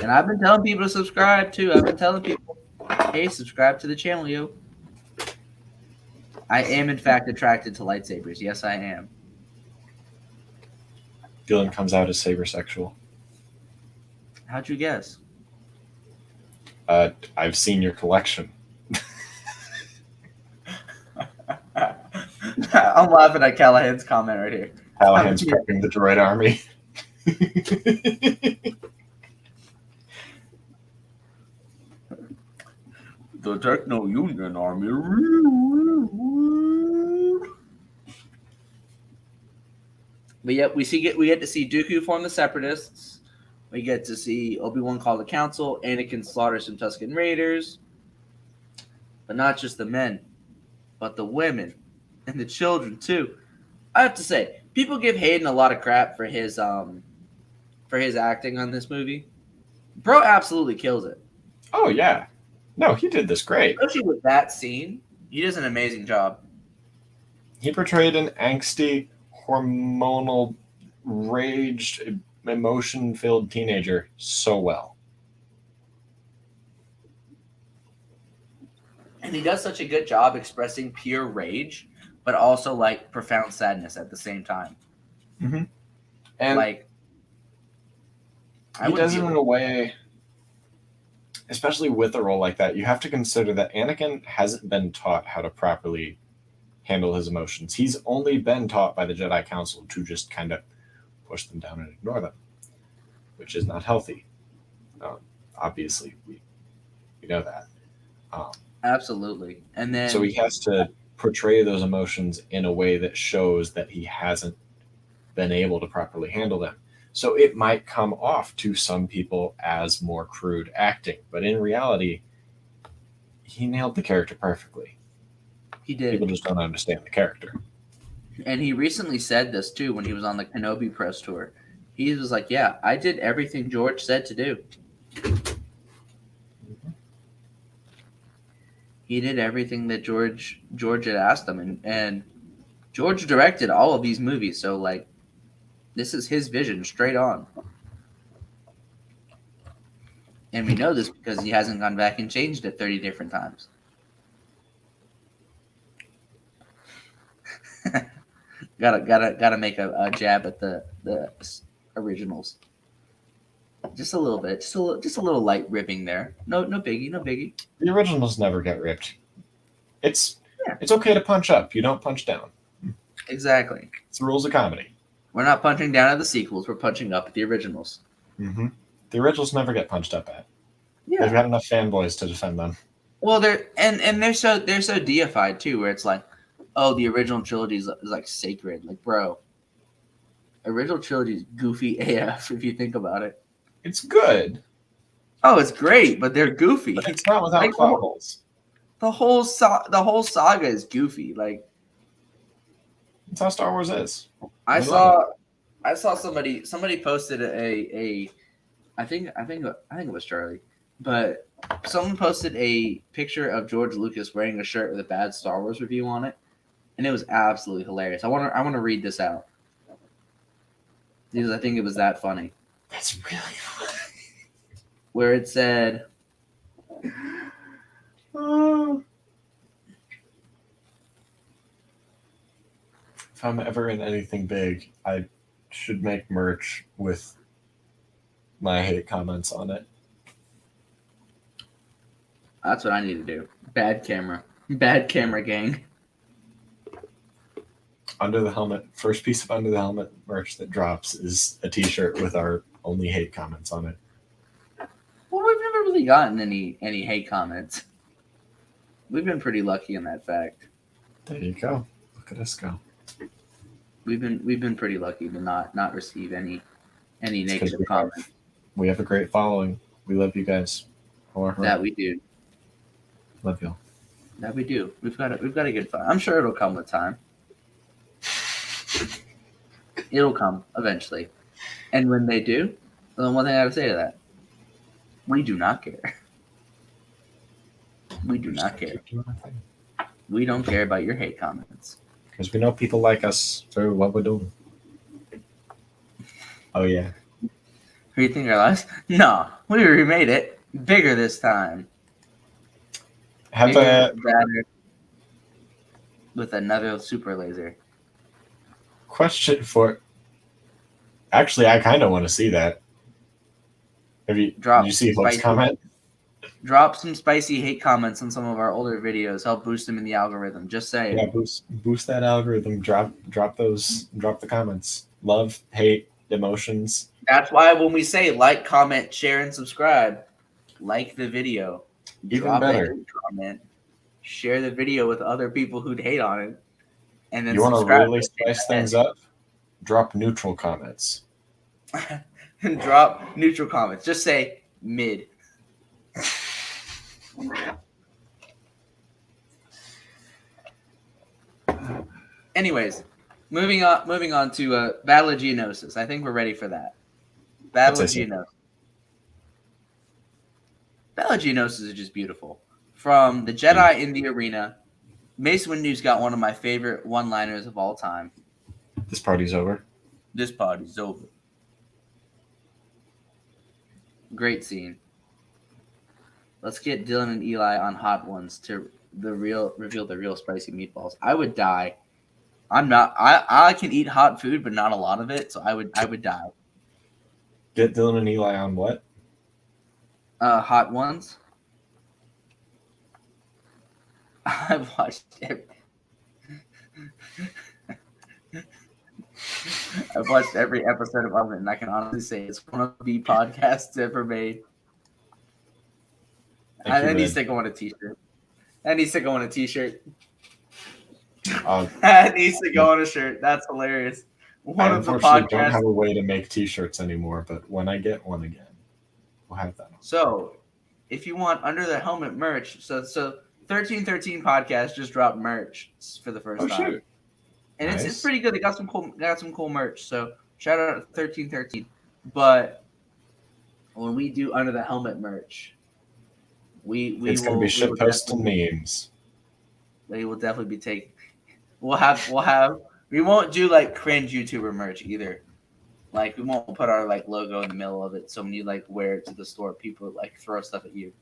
And I've been telling people to subscribe too. I've been telling people, hey, subscribe to the channel, yo. I am in fact attracted to lightsabers. Yes, I am. Dylan comes out as saber sexual. How'd you guess? I've seen your collection. I'm laughing at Callahan's comment right here. Callahan's prepping the droid army. The Techno Union Army. But yep, we get to see Dooku form the Separatists. We get to see Obi-Wan call the council. Anakin slaughter some Tuscan Raiders. But not just the men, but the women and the children too. I have to say, people give Hayden a lot of crap for his acting on this movie. Bro absolutely kills it. Oh yeah. No, he did this great. Especially with that scene. He does an amazing job. He portrayed an angsty, hormonal, raged, emotion-filled teenager so well. And he does such a good job expressing pure rage, but also like profound sadness at the same time. Mm-hmm. And like he does it in a way, especially with a role like that, you have to consider that Anakin hasn't been taught how to properly handle his emotions. He's only been taught by the Jedi Council to just kind of push them down and ignore them, which is not healthy. Obviously, we know that. Absolutely. And then so he has to portray those emotions in a way that shows that he hasn't been able to properly handle them. So it might come off to some people as more crude acting, but in reality, he nailed the character perfectly. He did. People just don't understand the character. And he recently said this too when he was on the Kenobi press tour. He was like, yeah, I did everything George said to do. He did everything that George had asked him. And George directed all of these movies. So, like, this is his vision straight on. And we know this because he hasn't gone back and changed it 30 different times. gotta make a jab at the originals. Just a little bit, just a little light ripping there. No biggie. The originals never get ripped. It's okay to punch up. You don't punch down. Exactly. It's the rules of comedy. We're not punching down at the sequels. We're punching up at the originals. Mm-hmm. The originals never get punched up at. Yeah. They've got enough fanboys to defend them. Well, they're so deified too, where it's like, oh, the original trilogy is like sacred. Like, bro, original trilogy is goofy AF if you think about it. It's good. Oh, it's great, but they're goofy. But it's not without plot holes. the whole saga is goofy. Like That's how Star Wars is. I We love saw somebody posted I think it was Charlie, but someone posted a picture of George Lucas wearing a shirt with a bad Star Wars review on it, and it was absolutely hilarious. I want to read this out because I think it was that funny. That's really funny. Where it said, If I'm ever in anything big, I should make merch with my hate comments on it. "That's what I need to do." Bad camera gang. Under the Helmet, first piece of Under the Helmet merch that drops is a t-shirt with our only hate comments on it. Well, we've never really gotten any hate comments. We've been pretty lucky in that fact. There you go. Look at us go. We've been pretty lucky to not receive any It's 'cause negative comments. we have a great following. We love you guys. That we do. Love y'all. That we do. We've got a good fun. I'm sure it'll come with time. It'll come eventually. And when they do, then one thing I gotta say to that: we do not care. We do not care. We don't care about your hate comments. Because we know people like us for what we're doing. Oh yeah. Who do you think our lives? No, we remade it bigger this time. Have Bigger, a better, with another super laser. question for. Actually, I kind of want to see that. Did you see Hook's comment? Drop some spicy hate comments on some of our older videos. Help boost them in the algorithm. Just saying. Yeah, boost that algorithm. Drop the comments. Love, hate, emotions. That's why when we say like, comment, share, and subscribe, like the video. Even drop better. a hate comment, share the video with other people who'd hate on it, and then You want to subscribe really spice things up? Drop neutral comments. and drop neutral comments. Just say mid. Anyways, moving on to Battle of Geonosis. I think we're ready for that. Battle of Geonosis. Battle of Geonosis is just beautiful. From the Jedi in the arena, Mace Windu's got one of my favorite one-liners of all time. This party's over. This party's over. Great scene. Let's get Dylan and Eli on Hot Ones to reveal the real spicy meatballs. I would die. I can eat hot food, but not a lot of it, so I would die. Get Dylan and Eli on what? Hot Ones. I've watched every episode of Oven, and I can honestly say it's one of the podcasts ever made. That needs to go on a t-shirt. That needs to go on a t-shirt. That needs to go on a shirt. That's hilarious. I unfortunately don't have a way to make t-shirts anymore, but when I get one again, we'll have that. So, if you want Under the Helmet merch, so 1313 podcast just dropped merch for the first time. Shoot. And Nice. it's pretty good. They got some cool merch. So shout out to 1313. But when we do Under the Helmet merch, it's gonna be shit posts and memes. They will definitely be taken. We'll have. We won't do like cringe YouTuber merch either. Like we won't put our like logo in the middle of it. So when you like wear it to the store, people like throw stuff at you.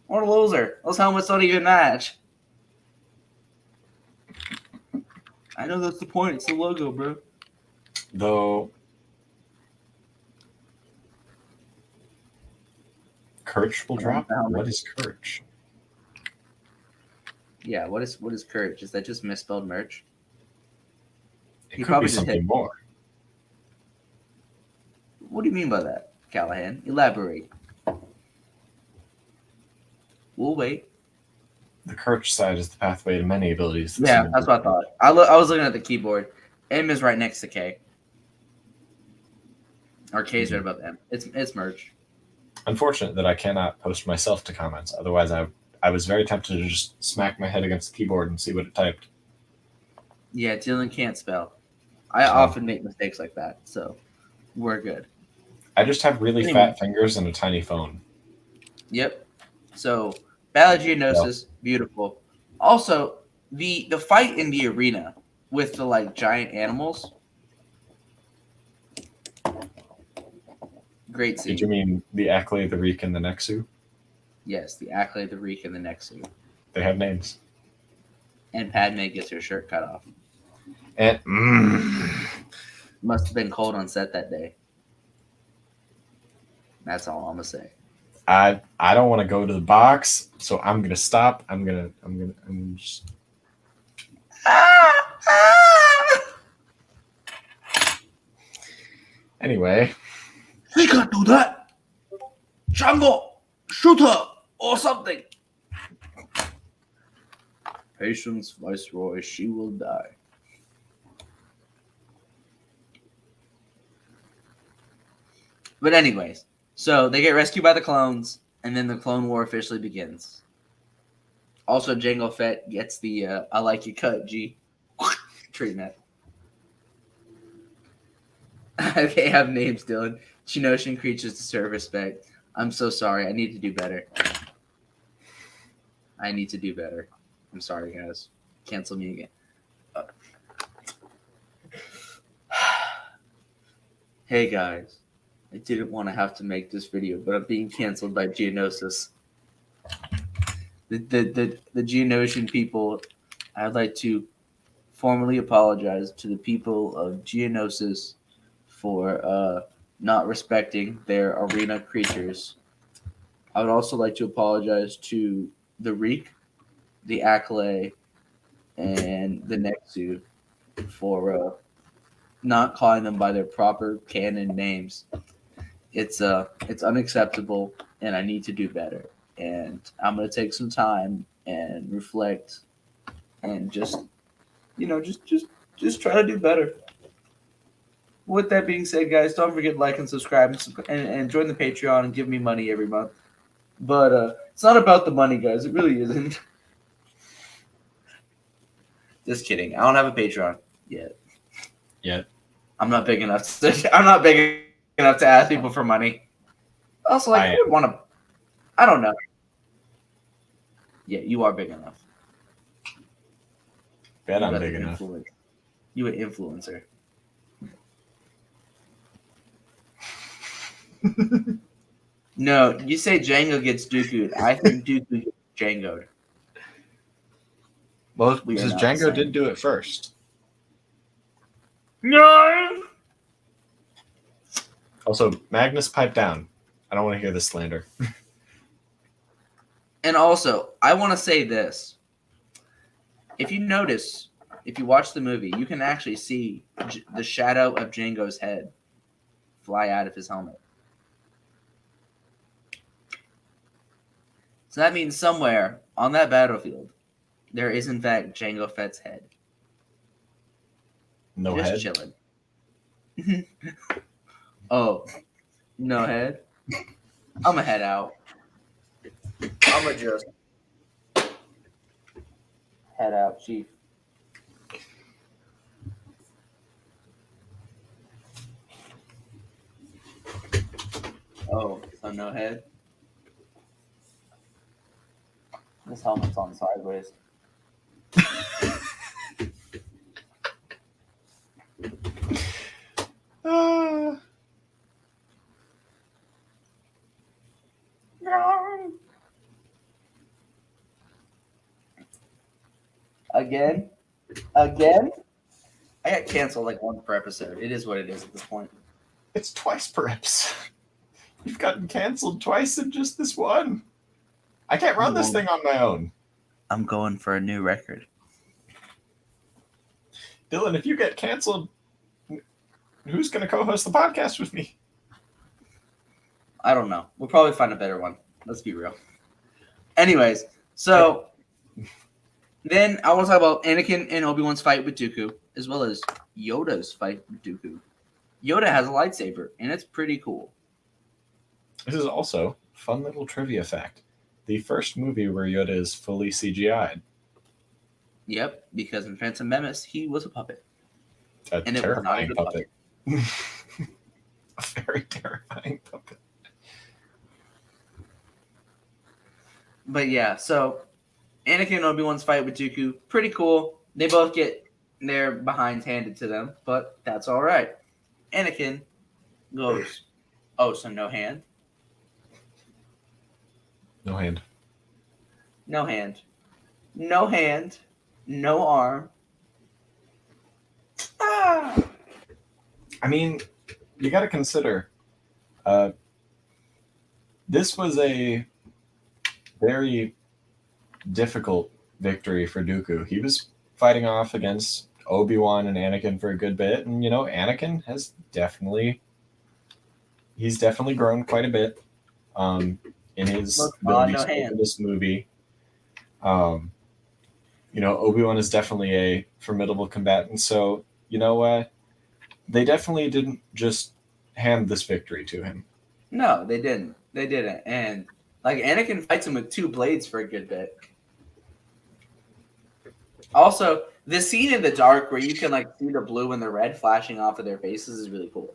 What a loser! Those helmets don't even match. I know that's the point. It's the logo, bro. Though Kirch will drop. What is Kirch? Yeah, what is Kirch? Is that just misspelled merch? It He could probably be just something hit- more. What do you mean by that, Callahan? Elaborate. We'll wait. The Kirch side is the pathway to many abilities. Yeah, that's what I thought. I was looking at the keyboard. M is right next to K. Or K's right above M. It's merch. Unfortunate that I cannot post myself to comments. Otherwise, I I was very tempted to just smack my head against the keyboard and see what it typed. Yeah, Dylan can't spell. I often make mistakes like that, so we're good. I just have really Anyway. fat fingers and a tiny phone. Yep. So Battle of Geonosis, beautiful. Also, the fight in the arena with the like giant animals. Great scene. Did you mean the Ackley, the Reek, and the Nexu? Yes, the Ackley, the Reek, and the Nexu. They have names. And Padme gets her shirt cut off. And Must have been cold on set that day. That's all I'm gonna say. I don't want to go to the box, so I'm gonna stop. I'm just. Anyway, He can't do that. Django, shoot her or something. Patience, Viceroy, she will die. But anyways, so they get rescued by the clones, and then the Clone War officially begins. Also, Jango Fett gets the "I like your cut, G" treatment. They have names, Dylan. Geonosian creatures deserve respect. I'm so sorry. I need to do better. I'm sorry, guys. Cancel me again. Hey, guys. I didn't want to have to make this video, but I'm being canceled by Geonosis. The Geonosian people, I'd like to formally apologize to the people of Geonosis for not respecting their arena creatures. I would also like to apologize to the Reek, the Acklay, and the Nexu for not calling them by their proper canon names. It's unacceptable, and I need to do better. And I'm gonna take some time and reflect, and just try to do better. With that being said, guys, don't forget to like and subscribe and join the Patreon and give me money every month. But it's not about the money, guys. It really isn't. Just kidding. I don't have a Patreon yet. I'm not big enough to ask people for money. Also, like, I would want to. I don't know. Yeah, you are big enough. Bet I'm big enough. You an influencer. No, you say Django gets Dooku. I think Dooku gets Django'd. Well, We are because not Django the same. did do it first. No. Also, Magnus, pipe down. I don't want to hear this slander. And also, I want to say this. If you notice, if you watch the movie, you can actually see the shadow of Django's head fly out of his helmet. So that means somewhere on that battlefield, there is in fact Jango Fett's head. No just head. Chilling. Oh, no head? I'm going to head out. I'm going to just head out, Chief. Oh, so no head? This helmet's on sideways. Again? I got canceled like once per episode. It is what it is at this point. It's twice per episode. You've gotten canceled twice in just this one. I can't run this thing on my own. I'm going for a new record. Dylan, if you get canceled, who's going to co-host the podcast with me? I don't know. We'll probably find a better one. Let's be real. Anyways, so then I want to talk about Anakin and Obi-Wan's fight with Dooku, as well as Yoda's fight with Dooku. Yoda has a lightsaber, and it's pretty cool. This is also a fun little trivia fact. the first movie where Yoda is fully CGI'd. Yep, because in Phantom Menace, he was a puppet. A And it was not a terrifying good puppet. A very terrifying puppet. But yeah, so Anakin and Obi-Wan's fight with Dooku, pretty cool. They both get their behinds handed to them, but that's all right. Anakin goes, "Oh, so no hand? No hand. No hand. No hand. No arm. Ah!" I mean, you got to consider this was a very difficult victory for Dooku. He was fighting off against Obi-Wan and Anakin for a good bit, and Anakin has definitely grown quite a bit in his Look, abilities no over hand. this movie. Obi-Wan is definitely a formidable combatant, so they definitely didn't just hand this victory to him. No, they didn't. They didn't. And like Anakin fights him with two blades for a good bit. Also, the scene in the dark where you can like see the blue and the red flashing off of their faces is really cool.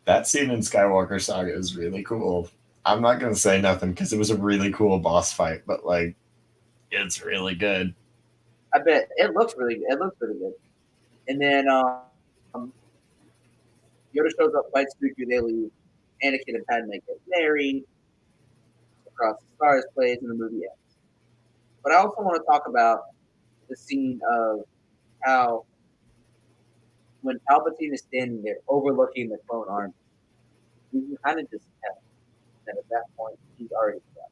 That scene in Skywalker Saga is really cool. I'm not gonna say nothing because it was a really cool boss fight, but like, it's really good. I bet it looks really good. It looks really good. And then Yoda shows up, fights Dooku, they leave. Anakin and Padme get married. Across the Stars plays, and the movie ends. But I also want to talk about the scene of how when Palpatine is standing there overlooking the clone army, you can kind of just tell that at that point he's already done.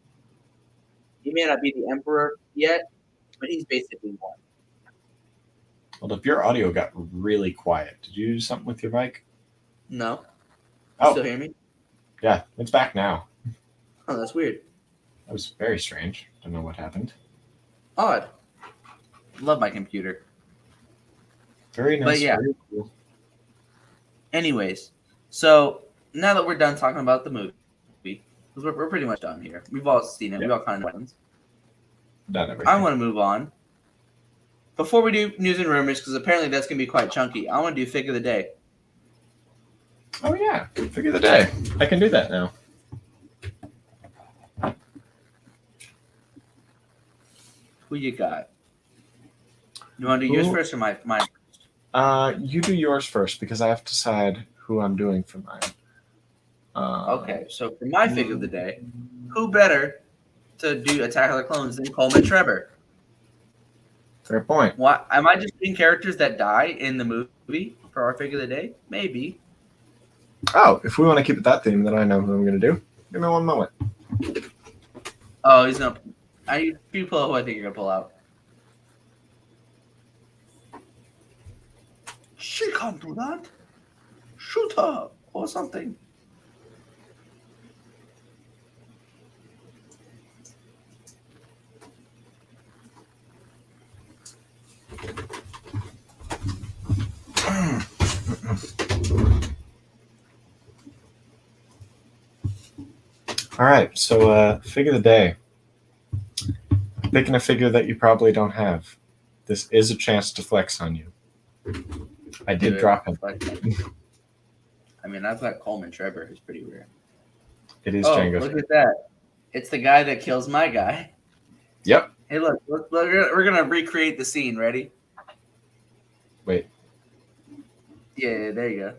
He may not be the Emperor yet, but he's basically won. Well, if your audio got really quiet, did you do something with your mic? No. You Oh, still hear me? yeah, it's back now. Oh, that's weird. That was very strange. Don't know what happened. Odd. Love my computer. Very nice. But yeah. Very cool. Anyways, so now that we're done talking about the movie, because we're pretty much done here. We've all seen it. Yeah. We all kind of know it. Done everything. I want to move on. Before we do news and rumors, because apparently that's going to be quite chunky, I want to do Figure of the Day. Oh yeah, figure the day. I can do that now. Who you got? You want to do yours Who- first or mine? You do yours first because I have to decide who I'm doing for mine. Okay, so for my Figure of the Day, who better to do Attack of the Clones than Coleman Trevor? Fair point. Why am I just doing characters that die in the movie for our Figure of the Day? Maybe. Oh, if we want to keep it that theme, then I know who I'm going to do. Give me one moment. Oh, he's gonna. You pull out who I think you're gonna pull out. She can't do that. Shoot her or something. All right, so figure of the day. Picking a figure that you probably don't have. This is a chance to flex on you. I did drop him. I mean, I've got Coleman Trevor, who's pretty rare. It is Oh, Django. look at that. It's the guy that kills my guy. Yep. Hey, look, we're going to recreate the scene. Ready? Wait. Yeah, there you go.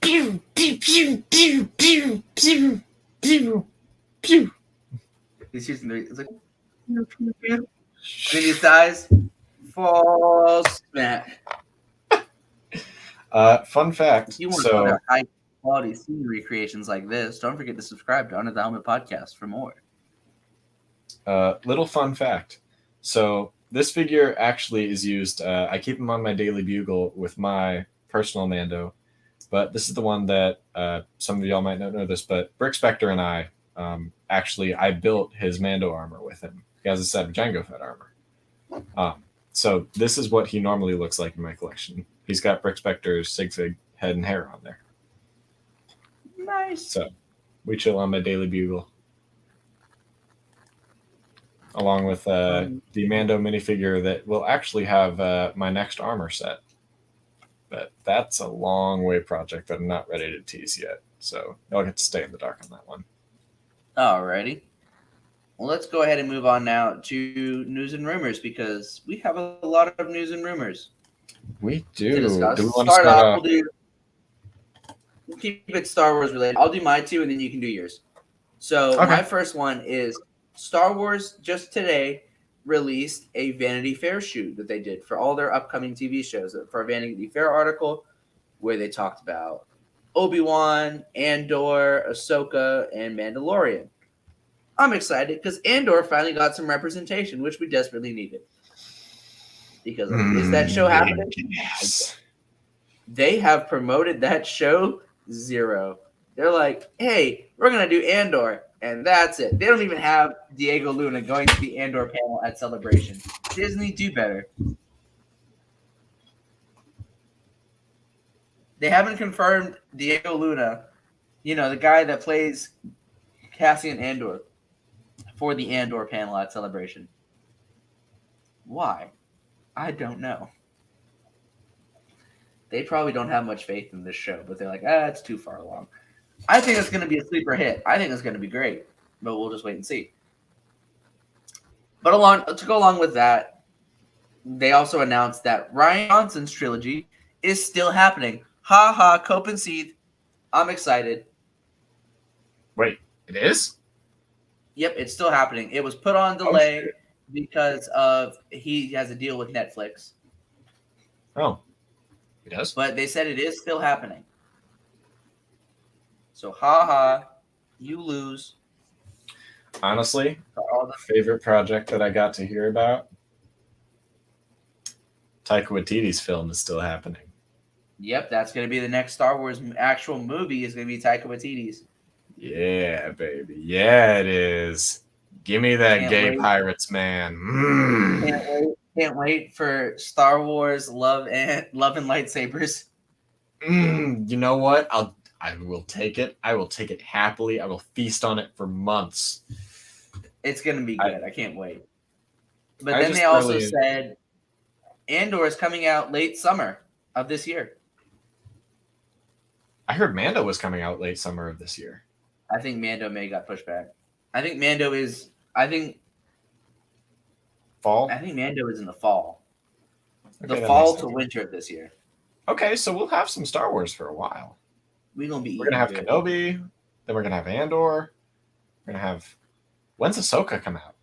Pew, pew, pew, pew, pew, pew, pew, pew. He's using the. It's like. Pew, pew, pew. And then he dies. False smack. Fun fact. If you want So, high quality scene recreations like this, don't forget to subscribe to Under the Helmet Podcast for more. little fun fact. So this figure actually is used. I keep him on my daily bugle with my personal Mando, but this is the one that some of y'all might not know this, but Brick Spectre and I actually I built his Mando armor with him. He has a set of Jango Fett armor. So this is what he normally looks like in my collection. He's got Brick Spectre's sig fig head and hair on there. Nice. So we chill on my daily bugle. along with the Mando minifigure that will actually have my next armor set. But that's a long way project that I'm not ready to tease yet. So I'll get to stay in the dark on that one. Alrighty. Well, let's go ahead and move on now to news and rumors because we have a lot of news and rumors We to do. discuss. Do we want to Start start off, off? we'll keep it Star Wars related. I'll do my two, and then you can do yours. So Okay. my first one is Star Wars just today released a Vanity Fair shoot that they did for all their upcoming TV shows. For a Vanity Fair article where they talked about Obi-Wan, Andor, Ahsoka, and Mandalorian. I'm excited because Andor finally got some representation, which we desperately needed. Because is that show happening? Yes. They have promoted that show zero. They're like, hey, we're going to do Andor, and that's it. They don't even have Diego Luna going to the Andor panel at Celebration. Disney, do better. They haven't confirmed Diego Luna, the guy that plays Cassian Andor, for the Andor panel at Celebration. Why? I don't know. They probably don't have much faith in this show, but they're like, it's too far along. I think it's going to be a sleeper hit. I think it's going to be great, but we'll just wait and see. But to go along with that, they also announced that Rian Johnson's trilogy is still happening. Ha ha, cope and seethe. I'm excited. Wait, it is? Yep, it's still happening. It was put on delay because of he has a deal with Netflix. Oh, it does? But they said it is still happening. So, ha, you lose. Honestly, favorite project that I got to hear about, Taika Waititi's film is still happening. Yep, that's going to be the next Star Wars actual movie is going to be Taika Waititi's. Yeah, baby. Yeah, it is. Give me that gay pirates, man. Can't wait for Star Wars Love and Lightsabers. You know what? I will take it. I will take it happily. I will feast on it for months. It's going to be good. I can't wait. But then they also said Andor is coming out late summer of this year. I heard Mando was coming out late summer of this year. I think Mando may got pushed back. I think Mando is. I think fall. I think Mando is in the fall. Okay, the fall to winter of this year. Okay, so we'll have some Star Wars for a while. We're gonna have Kenobi. Then we're gonna have Andor. We're gonna have. When's Ahsoka come out?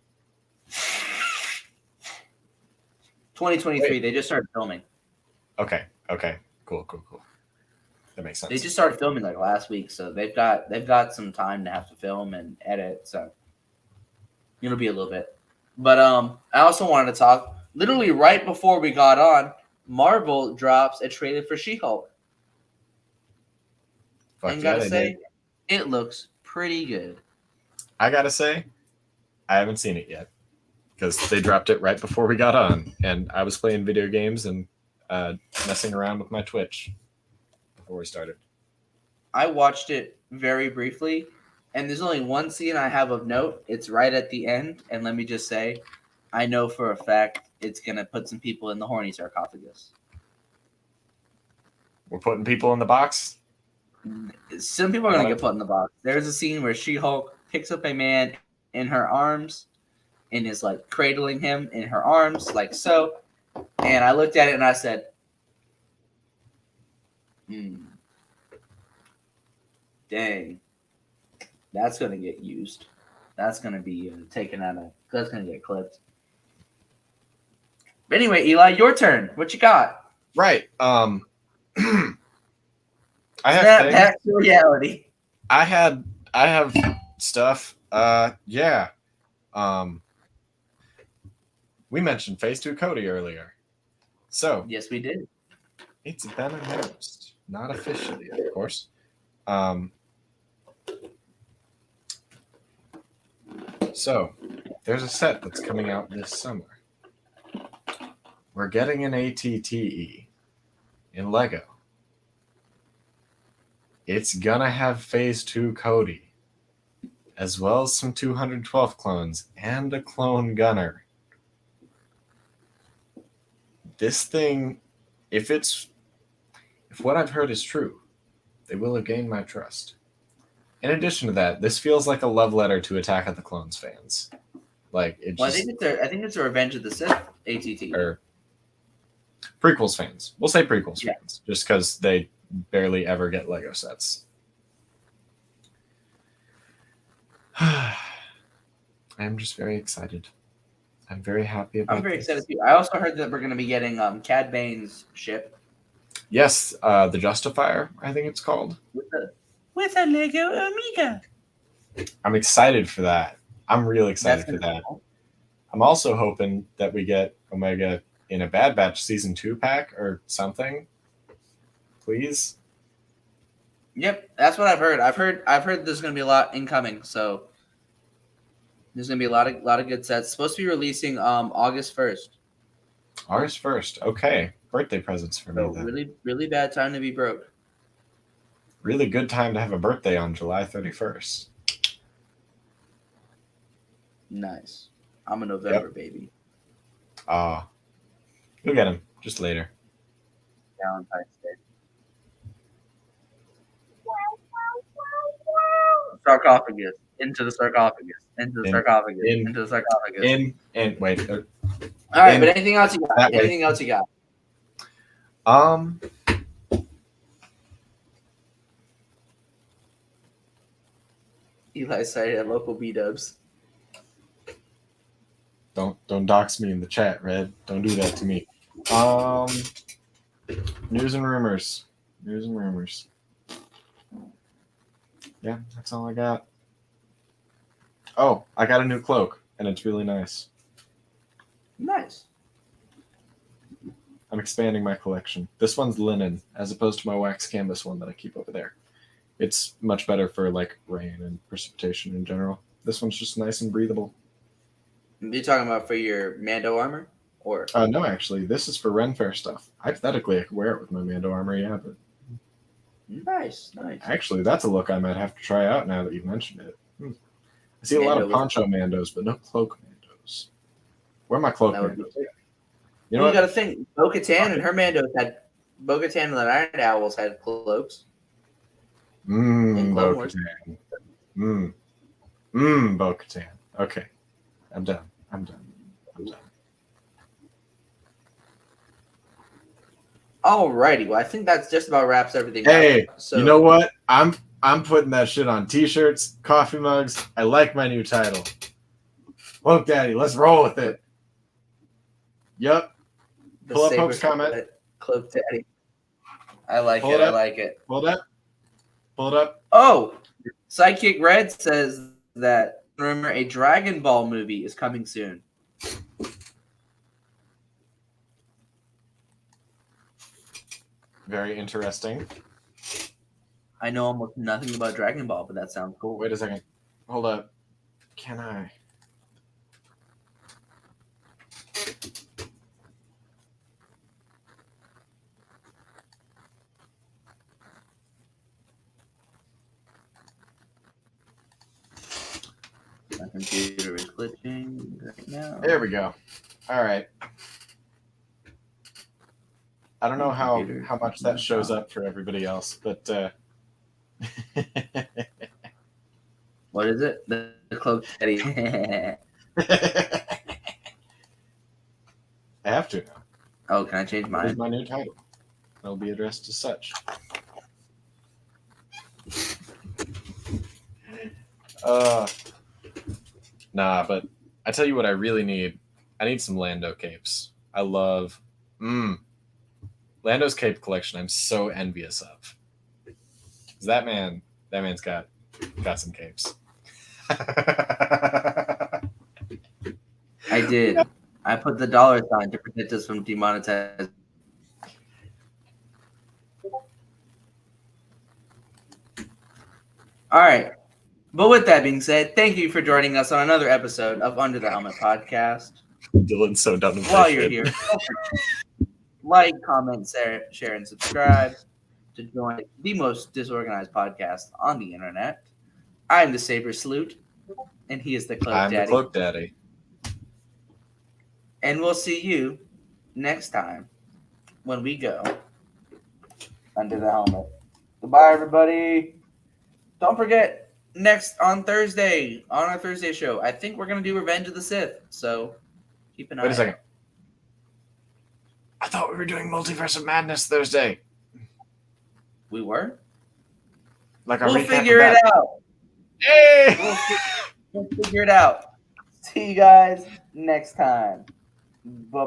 2023. Wait. They just started filming. Okay. Cool. That makes sense. They just started filming like last week, so they've got some time to have to film and edit, so it'll be a little bit. But I also wanted to talk literally right before we got on, Marvel drops a trailer for She-Hulk. And gotta say, it looks pretty good. I gotta say, I haven't seen it yet because they dropped it right before we got on, and I was playing video games and messing around with my Twitch before we started. I watched it very briefly, and there's only one scene I have of note. It's right at the end, and let me just say, I know for a fact it's gonna put some people in the horny sarcophagus. We're putting people in the box? Some people are going to get put in the box. There's a scene where She-Hulk picks up a man in her arms and is like cradling him in her arms, like so. And I looked at it and I said, dang, that's going to get used. That's going to be taken out of, that's going to get clipped. But anyway, Eli, your turn. What you got? Right. I have Snap back to reality. I have stuff. Yeah. We mentioned Phase 2 Cody earlier. So yes, we did. It's been announced. Not officially, of course. So there's a set that's coming out this summer. We're getting an ATTE in Lego. It's gonna have Phase 2 Cody. as well as some 212 clones and a clone gunner. This thing, if what I've heard is true, they will have gained my trust. In addition to that, this feels like a love letter to Attack of the Clones fans. Like it Well, just, I think it's a Revenge of the Sith ATT. or prequels fans. We'll say prequels fans, just because they barely ever get Lego sets. I'm just very excited. I'm very happy about. I'm very excited too. I also heard that we're going to be getting Cad Bane's ship. Yes, the Justifier, I think it's called. With a Lego Omega. I'm excited for that. I'm really excited for that. Cool. I'm also hoping that we get Omega in a Bad Batch Season 2 pack or something. Please. Yep, that's what I've heard. I've heard there's going to be a lot incoming, so there's going to be a lot of good sets. It's supposed to be releasing August 1st. August 1st. Okay. Birthday presents for me So then. really, really bad time to be broke. Really good time to have a birthday on July 31st. Nice. I'm a November baby. You'll get him just later. Valentine's Day. Sarcophagus. Into the sarcophagus. Into the sarcophagus. Into the sarcophagus. Wait. All right, but anything else you got? Anything else you got? Eli cited at local B-dubs. Don't dox me in the chat, Red. Don't do that to me. News and rumors. Yeah, that's all I got. Oh, I got a new cloak, and it's really nice. Nice. I'm expanding my collection. This one's linen, as opposed to my wax canvas one that I keep over there. It's much better for like rain and precipitation in general. This one's just nice and breathable. You talking about for your Mando armor? Or No, actually, this is for Ren Fair stuff. Hypothetically, I could wear it with my Mando armor, yeah, but nice. actually, that's a look I might have to try out now that you've mentioned it. I see a lot of poncho Mandos, but no cloak Mandos. Where are my cloak Mandos? You got to think. Bo-Katan and her Mandos had Bo-Katan and the Night Owls had cloaks. Bo-Katan. Bo-Katan. Okay, I'm done. Alrighty, well, I think that's just about wraps everything Hey, up. So, you know what? I'm putting that shit on t-shirts, coffee mugs. I like my new title. Look, Daddy, let's roll with it. Yup. Pull up Hope's comment. Cloak Daddy. I like it. Pull it up. Oh, Sidekick Red says that, remember, a Dragon Ball movie is coming soon. Very interesting. I know almost nothing about Dragon Ball, but that sounds cool. Wait a second. Hold up. Can I? My computer is glitching right now. There we go. All right. I don't know how much that shows up for everybody else, but what is it? The Cloak Daddy. I have to now. Oh, can I change Here's mine? my new title. It'll be addressed as such. Nah, but I tell you what I really need. I need some Lando capes. I love Lando's cape collection. I'm so envious of. 'Cause that man's got some capes. I did. I put the dollar sign to protect us from demonetization. All right. But with that being said, thank you for joining us on another episode of Under the Helmet Podcast. Dylan's so done with While that you're shit. here, like, comment, share, and subscribe to join the most disorganized podcast on the internet. I'm the Saber Salute, And he is the Cloak I'm Daddy. the Cloak Daddy. And we'll see you next time when we go under the helmet. Goodbye, everybody. Don't forget, next on Thursday, on our Thursday show, I think we're going to do Revenge of the Sith. So keep an eye Wait a out. second. I thought we were doing Multiverse of Madness Thursday. We were? Like a We'll recap of figure it that. out. Hey! We'll figure it out. See you guys next time. Bye-bye.